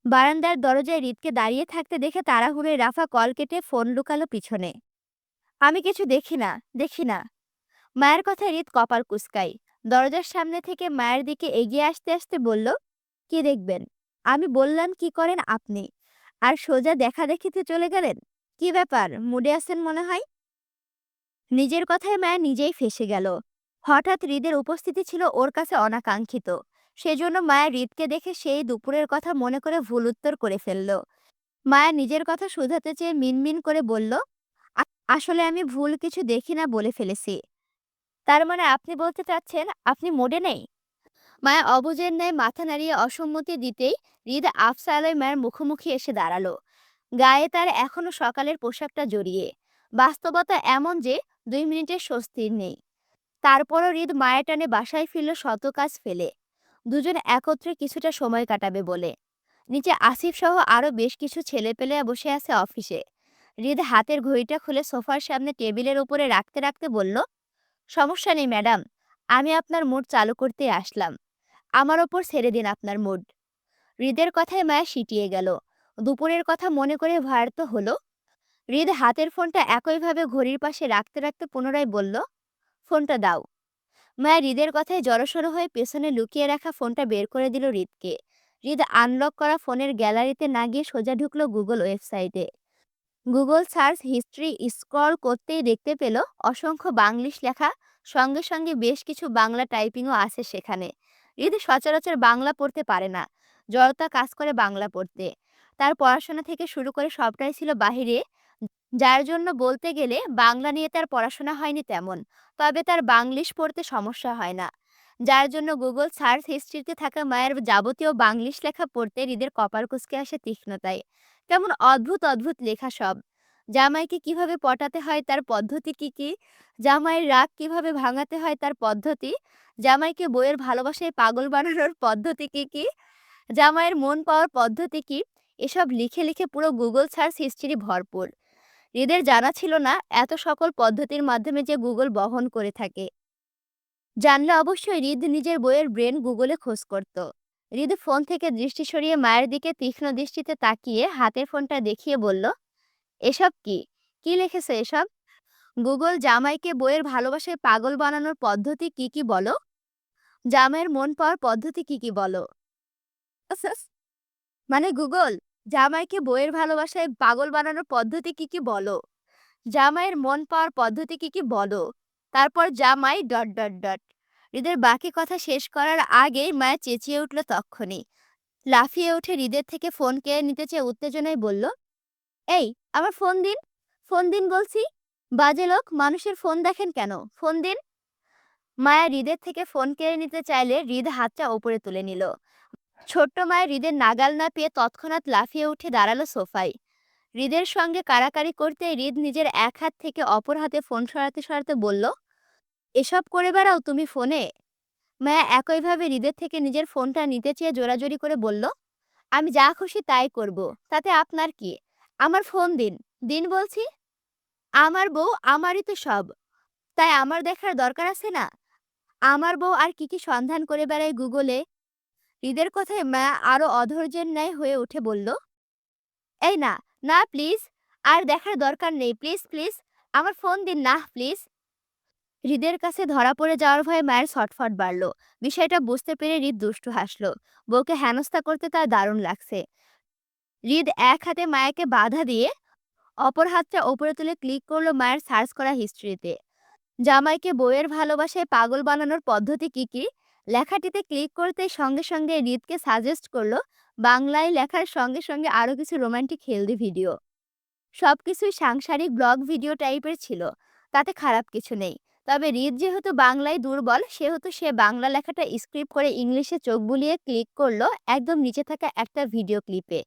বারান্দার দরজায় হৃদকে দাঁড়িয়ে থাকতে দেখে তাড়াহুড়োয় রাফা কল কেটে ফোন লুকালো পিছনে। আমি কিছু দেখি না, দেখি না। মায়ের কথায় হৃদ কপাল কুঁচকাই। দরজার সামনে থেকে মায়ের দিকে এগিয়ে আসতে আসতে বলল, কি দেখবেন? আমি বললাম কি করেন আপনি, আর সোজা দেখা দেখিতে চলে গেলেন। কি ব্যাপার, মুডে আছেন মনে হয়? নিজের কথায় মায়া নিজেই ফেঁসে গেল। হঠাৎ হৃদের উপস্থিতি ছিল ওর কাছে অনাকাঙ্ক্ষিত। সেজন্য মায়া হৃদকে দেখে সেই দুপুরের কথা মনে করে ভুল উত্তর করে ফেলল। মায়া নিজের কথা শুধাতে চেয়ে মিনমিন করে বলল, আসলে আমি ভুল কিছু দেখি না বলে ফেলেছি। তার মানে আপনি বলতে চাচ্ছেন আপনি মোডে নেই? মায়া অবুঝের ন্যায় মাথা নাড়িয়ে অসম্মতি দিতেই হৃদ আফসা আলয় মায়ের মুখোমুখি এসে দাঁড়ালো। গায়ে তার এখনো সকালের পোশাকটা জড়িয়ে। বাস্তবতা এমন যে 2 মিনিটের স্বস্তির নেই। তারপরও হৃদ মায়ের টানে বাসায় ফিরল শত কাজ ফেলে। দুজন একত্রে কিছুটা সময় কাটাবে বলে। নিচে আসিফ সহ আরো বেশ কিছু ছেলেপেলে বসে আছে অফিসে। হৃদ হাতের ঘড়িটা খুলে সোফার সামনে টেবিলের উপরে রাখতে রাখতে বলল, সমস্যা নেই ম্যাডাম, আমি আপনার মুড চালু করতে আসলাম। আমার ওপর ছেড়ে দিন আপনার মুড। হৃদের কথায় মায়া সিটিয়ে গেল। দুপুরের কথা মনে করে ভয়ার্ত হলো। হৃদ হাতের ফোনটা একইভাবে ঘড়ির পাশে রাখতে রাখতে পুনরায় বলল, ফোনটা দাও। মায়া হৃদের কথায় জড়সড় হয়ে পেছনে লুকিয়ে রাখা ফোনটা বের করে দিল হৃদকে। হৃদ আনলক করা ফোনের গ্যালারিতে না গিয়ে সোজা ঢুকলো গুগল ওয়েবসাইটে। গুগল সার্চ হিস্ট্রি স্ক্রল করতেই দেখতে পেল অসংখ্য বাংলিশ লেখা, সঙ্গে সঙ্গে বেশ কিছু বাংলা টাইপিংও আছে সেখানে। হৃদ সচরাচর বাংলা পড়তে পারে না, জড়তা কাজ করে বাংলা পড়তে। তার পড়াশোনা থেকে শুরু করে সবটাই ছিল বাহিরে, যার জন্য বলতে গেলে বাংলা নিয়ে তার পড়াশোনা হয়নি তেমন। তবে তার বাংলিশ পড়তে সমস্যা হয় না। যার জন্য গুগল সার্চ হিস্ট্রিতে থাকা মায়ের যাবতীয় বাংলিশ লেখা পড়তে হৃদের কপাল কুঁচকে আসে তীক্ষ্ণতায়। কেমন অদ্ভুত অদ্ভুত লেখা সব! জামাইকে কিভাবে পটাতে হয় তার পদ্ধতি কি কি, জামাইয়ের রাগ কিভাবে ভাঙাতে হয় তার পদ্ধতি, জামাইকে বইয়ের ভালোবাসায় পাগল বানানোর পদ্ধতি কি কি, জামাইয়ের মন পাওয়ার পদ্ধতি কি, এসব লিখে লিখে পুরো গুগল সার্চ হিস্ট্রি ভরপুর। হৃদের জানা ছিল না এত সকল পদ্ধতির মাধ্যমে যে গুগল বহন করে থাকে। জানলে অবশ্যই হৃদ নিজের বইয়ের ব্রেন গুগলে খোঁজ করত। হৃদ ফোন থেকে দৃষ্টি সরিয়ে মায়ের দিকে তীক্ষ্ণ দৃষ্টিতে তাকিয়ে হাতের ফোনটা দেখিয়ে বলল, এসব কি? কি লিখেছে এসব? গুগল জামাইকে বইয়ের ভালোবাসায় পাগল বানানোর পদ্ধতি কি কি বলো, জামাইয়ের মন পাওয়ার পদ্ধতি কি কি বলো। মানে গুগল, জামাইকে বইয়ের ভালোবাসায় পাগল বানানোর পদ্ধতি কি কি বলো, জামাইয়ের মন পাওয়ার পদ্ধতি কি কি বলো, তারপর জামাই ডট ডট ডট। হৃদের বাকি কথা শেষ করার আগেই মায়া চেঁচিয়ে উঠল তক্ষুনি। লাফিয়ে উঠে হৃদের থেকে ফোন কেড়ে নিতে চেয়ে উত্তেজনায় বলল, এই, আমার ফোন দিন, ফোন দিন বলছি, বাজে লোক, মানুষের ফোন দেখেন কেন, ফোন দিন। মায়া হৃদের থেকে ফোন কেড়ে নিতে চাইলে হৃদ হাতটা ওপরে তুলে নিল। ছোট্ট মায়ের হৃদের নাগাল না পেয়ে তৎক্ষণাৎ লাফিয়ে উঠে দাঁড়ালো সোফায়। হৃদের সঙ্গে কাড়াকাড়ি করতে হৃদ নিজের এক হাত থেকে অপর হাতে ফোন সরাতে সরাতে বলল, এসব করে বেড়াও তুমি ফোনে? মায়া একইভাবে হৃদের থেকে নিজের ফোনটা নিতে চেয়ে জোরাজোরি করে বলল, আমি যা খুশি তাই করব, তাতে আপনার কি? আমার ফোন দিন, দিন বলছি। আমার বউ আমারই তো সব, তাই আমার দেখার দরকার আছে না? আমার বউ আর কি কি সন্ধান করে বেড়ায় গুগলে। হৃদের কথায় মায়া আরো অধৈর্যের ন্যায় হয়ে উঠে বলল, এই না, না প্লিজ, আর দেখার দরকার নেই, প্লিজ প্লিজ, আমার ফোন দিন না প্লিজ। হৃদের কাছে ধরা পড়ে যাওয়ার ভয়ে মায়ের ছটফট বাড়ল। বিষয়টা বুঝতে পেরে হৃদ দুষ্টু হাসল। বউকে হেনস্থা করতে তার দারুণ লাগছে। হৃদ এক হাতে মায়াকে বাধা দিয়ে অপর হাতটা ওপরে তুলে ক্লিক করলো মায়ের সার্চ করা হিস্ট্রিতে। জামাইকে বউয়ের ভালোবাসায় পাগল বানানোর পদ্ধতি কি কি লেখাটিতে ক্লিক করতে সঙ্গে সঙ্গে হৃদকে সাজেস্ট করলো বাংলায় লেখার সঙ্গে সঙ্গে আরও কিছু রোমান্টিক হেলদি ভিডিও। সবকিছুই সাংসারিক ব্লগ ভিডিও টাইপের ছিল, তাতে খারাপ কিছু নেই। তবে হৃদ যেহেতু বাংলায় দুর্বল, সেহেতু সে বাংলা লেখাটা স্ক্রিপ্ট করে ইংলিশে চোখ বুলিয়ে ক্লিক করলো একদম নিচে থাকা একটা ভিডিও ক্লিপে।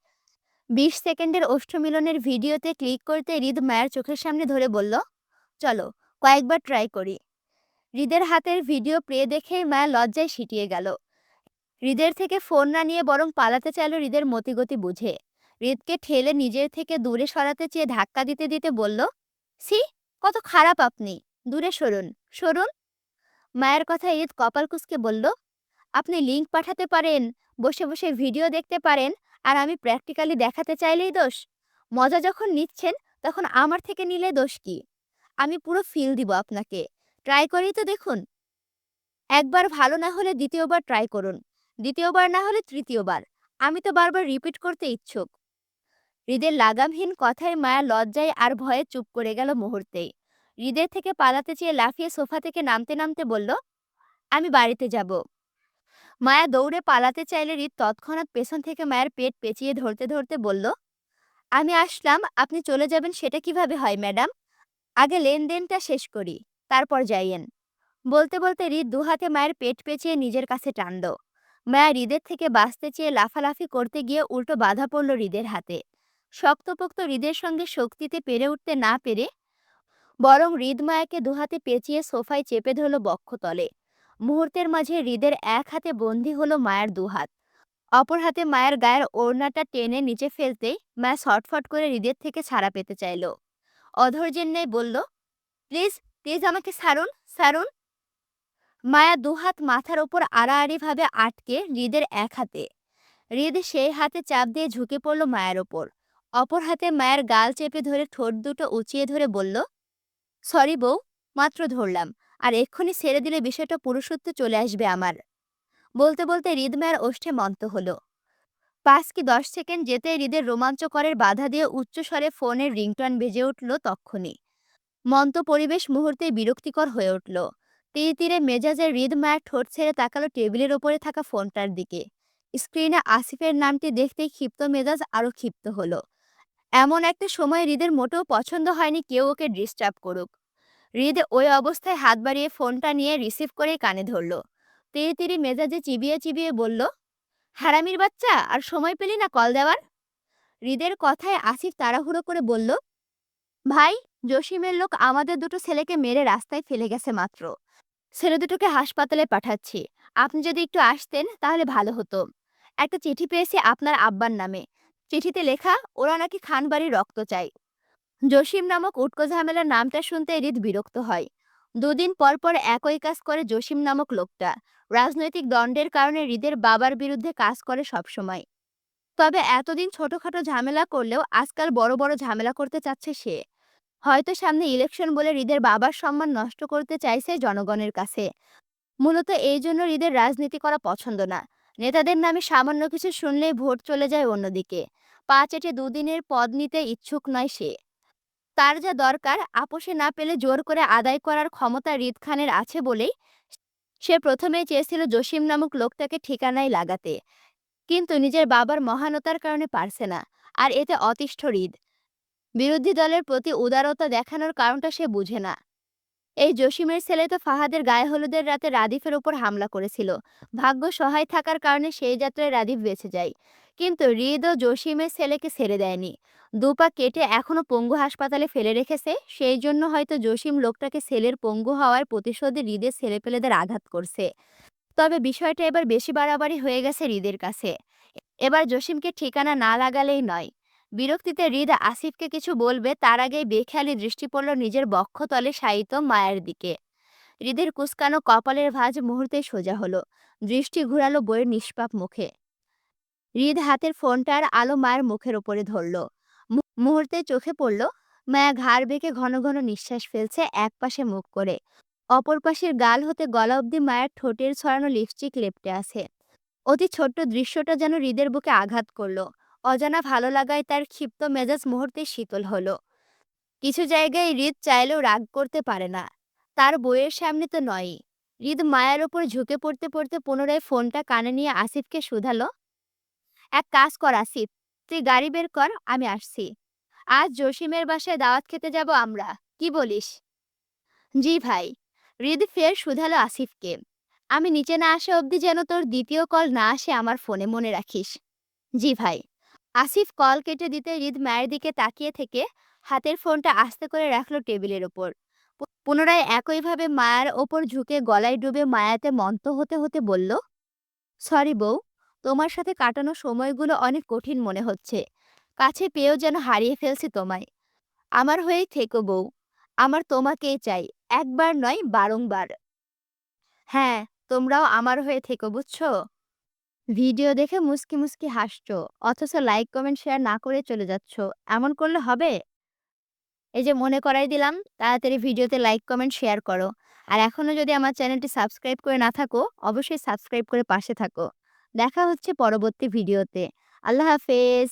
20 সেকেন্ডের অষ্টমিলনের ভিডিওতে ক্লিক করতে হৃদ মায়ের চোখের সামনে ধরে বলল, চলো কয়েকবার ট্রাই করি। হৃদের হাতের ভিডিও প্লে দেখে মায়া লজ্জায় সিটিয়ে গেল। হৃদের থেকে ফোন না নিয়ে বরং পালাতে চাইল হৃদের মতিগতি বুঝে। হৃদকে ঠেলে নিজের থেকে দূরে সরাতে চেয়ে ধাক্কা দিতে দিতে বলল, সি, কত খারাপ আপনি, দূরে সরুন, সরুন। মায়ের কথায় হৃদ কপাল কুঁচকে বলল, আপনি লিংক পাঠাতে পারেন, বসে বসে ভিডিও দেখতে পারেন, আর আমি প্র্যাকটিক্যালি দেখাতে চাইলেই দোষ? মজা যখন নিচ্ছেন তখন আমার থেকে নিলে দোষ কি? আমি পুরো ফিল দিব আপনাকে, ট্রাই করেই তো দেখুন। একবার ভালো না হলে দ্বিতীয়বার ট্রাই করুন, দ্বিতীয়বার না হলে তৃতীয়বার, আমি তো বারবার রিপিট করতে ইচ্ছুক। হৃদের লাগামহীন কথায় মায়া লজ্জায় আর ভয়ে চুপ করে গেল মুহূর্তেই। হৃদের থেকে পালাতে চেয়ে লাফিয়ে সোফা থেকে নামতে নামতে বলল, আমি বাড়িতে যাব। মায়া দৌড়ে পালাতে চাইলে হৃদ তৎক্ষণাৎ পেছন থেকে মায়ের পেট পেঁচিয়ে ধরতে ধরতে বলল, আমি আসলাম, আপনি চলে যাবেন সেটা কিভাবে হয় ম্যাডাম? আগে লেনদেনটা শেষ করি, তারপর যাইয়েন। বলতে বলতে হৃদ দুহাতে মায়ের পেট পেঁচিয়ে নিজের কাছে টানল। মায়া হৃদের থেকে বাঁচতে চেয়ে লাফালাফি করতে গিয়ে উল্টো বাধা পড়ল হৃদের হাতে। শক্তপোক্ত হৃদের সঙ্গে শক্তিতে পেরে উঠতে না পেরে বরং হৃদ মায়াকে দুহাতে পেঁচিয়ে সোফায় চেপে ধরল বক্ষতলে। মুহূর্তের মাঝে হৃদের এক হাতে বন্দী হলো মায়ের দুহাত। অপর হাতে মায়ের গায়ের ওড়নাটা টেনে নিচে ফেলতেই মায়া ছটফট করে হৃদের থেকে ছাড়া পেতে চাইল। অধৈর্যের ন্যায় বলল, প্লিজ, প্লিজ আমাকে ছাড়ুন, ছাড়ুন। মায়া দুহাত মাথার ওপর আড়াআড়িভাবে আটকে হৃদের এক হাতে। হৃদ সেই হাতে চাপ দিয়ে ঝুঁকে পড়ল মায়ের ওপর। অপর হাতে মায়ের গাল চেপে ধরে ঠোঁট দুটো উঁচিয়ে ধরে বলল, সরি বউ, মাত্র ধরলাম, আর এক্ষুনি ছেড়ে দিলে বিষয়টা পুরুষত্ব চলে আসবে আমার। বলতে বলতে হৃদ মায়ের ওষ্ঠে মন্ত হলো। 5 কি 10 সেকেন্ড যেতে হৃদের রোমাঞ্চকরের বাধা দিয়ে উচ্চস্বরে ফোনের রিংটন বেজে উঠল তক্ষুনি। মন্ত পরিবেশ মুহূর্তেই বিরক্তিকর হয়ে উঠল। তীরে তীরে মেজাজের হৃদ মায়ের ঠোঁট ছেড়ে তাকালো টেবিলের ওপরে থাকা ফোনটার দিকে। স্ক্রিনে আসিফের নামটি দেখতেই ক্ষিপ্ত মেজাজ আরো ক্ষিপ্ত হলো। এমন একটা সময় হৃদের মোটেও পছন্দ হয়নি কেউ ওকে ডিস্টার্ব করুক। হৃদ ওই অবস্থায় হাত বাড়িয়ে ফোনটা নিয়ে রিসিভ করে কানে ধরল। তিরি তিরি মেজাজে চিবিয়ে চিবিয়ে বলল, হারামির বাচ্চা, আর সময় পেলি না কল দেওয়ার? হৃদের কথায় আসিফ তাড়াহুড়ো করে বলল, ভাই, জসিমের লোক আমাদের দুটো ছেলেকে মেরে রাস্তায় ফেলে গেছে মাত্র। ছেলে দুটোকে হাসপাতালে পাঠাচ্ছি। আপনি যদি একটু আসতেন তাহলে ভালো হতো। একটা চিঠি পেয়েছি আপনার আব্বার নামে। চিঠিতে লেখা ওরা নাকি খানবাড়ির রক্ত চায়। জসিম নামক উটকো ঝামেলার নামটা শুনতে হৃদ বিরক্ত হয়। দুদিন পর পর একই কাজ করে জসিম নামক লোকটা। রাজনৈতিক দ্বন্দ্বের কারণে হৃদের বাবার বিরুদ্ধে কাজ করে সবসময়। তবে এতদিন ছোটখাটো ঝামেলা করলেও আজকাল বড় বড় ঝামেলা করতে চাচ্ছে সে। হয়তো সামনে ইলেকশন বলে হৃদের বাবার সম্মান নষ্ট করতে চাইছে জনগণের কাছে। মূলত এই জন্য হৃদের রাজনীতি করা পছন্দ না। নেতাদের নামে সামান্য কিছু শুনলেই ভোট চলে যায় অন্যদিকে। পা চেটে দুদিনের পদ নিতে ইচ্ছুক নয় সে। তার যা দরকার আপোষে না পেলে জোর করে আদায় করার ক্ষমতা হৃদ খানের আছে বলেই সে প্রথমেই চেয়েছিল জসিম নামক লোকটাকে ঠিকানায় লাগাতে। কিন্তু নিজের বাবার মহানতার কারণে পারছে না। আর এতে অতিষ্ঠ হৃদ। বিরোধী দলের প্রতি উদারতা দেখানোর কারণটা সে বুঝে না। এই জসিমের ছেলে তো ফাহাদের গায়ে হলুদের রাতে রাদিফের উপর হামলা করেছিল। ভাগ্য সহায় থাকার কারণে সেই যাত্রায় রাদিফ বেঁচে যায়। কিন্তু হৃদ ও জসিমের ছেলেকে ছেড়ে দেয়নি। দুপা কেটে এখনো পঙ্গু হাসপাতালে ফেলে রেখেছে। সেই জন্য হয়তো জসিম লোকটাকে ছেলের পঙ্গু হওয়ার প্রতিশোধে হৃদের ছেলেপেলেদের আঘাত করছে। তবে বিষয়টা এবার বেশি বাড়াবাড়ি হয়ে গেছে হৃদের কাছে। এবার জসিমকে ঠিকানা না লাগালেই নয়। বিরক্তিতে হৃদ আসিফকে কিছু বলবে তার আগেই বেখেয়ালি দৃষ্টি পড়ল নিজের বক্ষতলে শায়িত মায়ের দিকে। হৃদের কুঁচকানো কপালের ভাঁজ মুহূর্তেই সোজা হলো। দৃষ্টি ঘুরালো বইয়ের নিষ্পাপ মুখে। হৃদ হাতের ফোনটার আলো মায়ের মুখের ওপরে ধরল। মুহূর্তে চোখে পড়ল মায়া ঘাড় বেঁকে ঘন ঘন নিঃশ্বাস ফেলছে একপাশে মুখ করে। অপর পাশের গাল হতে গলা অবধি মায়ের ঠোঁটের ছড়ানো লিপস্টিক লেপটে আছে। অতি ছোট্ট দৃশ্যটা যেন হৃদের বুকে আঘাত করলো। অজানা ভালো লাগায় তার ক্ষিপ্ত মেজাজ মুহূর্তে শীতল হলো। কিছু জায়গায় হৃদ চাইলেও রাগ করতে পারে না। তার বইয়ের সামনে তো নয়ই। হৃদ মায়ের ওপর ঝুঁকে পড়তে পড়তে পুনরায় ফোনটা কানে নিয়ে আসিফকে শুধালো, এক কাজ কর আসিফ, তুই গাড়ি বের কর, আমি আসছি। আজ জসিমের বাসায় দাওয়াত খেতে যাব আমরা, কি বলিস? জি ভাই। হৃদ ফের শুধালো আসিফকে, আমি নিচে না আসা অবধি যেন তোর দ্বিতীয় কল না আসে আমার ফোনে, মনে রাখিস। জি ভাই। আসিফ কল কেটে দিতে হৃদ মায়ের দিকে তাকিয়ে থেকে হাতের ফোনটা আস্তে করে রাখলো টেবিলের ওপর। পুনরায় একইভাবে মায়ের ওপর ঝুঁকে গলায় ডুবে মায়াতে মন্থ হতে হতে বলল, সরি বউ, তোমার সাথে কাটানো সময়গুলো অনেক কঠিন মনে হচ্ছে। কাছে পেয়েও যেন হারিয়ে ফেলছি তোমায়। আমার হয়েই থেকো বউ, আমার তোমাকেই চাই, একবার নয় বারংবার। হ্যাঁ, তোমরাও আমার হয়ে থেকো, বুঝছো? ভিডিও দেখে মুচকি মুচকি হাসছো, অথচ লাইক কমেন্ট শেয়ার না করে চলে যাচ্ছ। এমন করলে হবে? এই যে মনে করাই দিলাম, তাড়াতাড়ি ভিডিওতে লাইক কমেন্ট শেয়ার করো। আর এখনো যদি আমার চ্যানেলটি সাবস্ক্রাইব করে না থাকো, অবশ্যই সাবস্ক্রাইব করে পাশে থাকো। দেখা হচ্ছে পরবর্তী ভিডিওতে। আল্লাহ হাফেজ।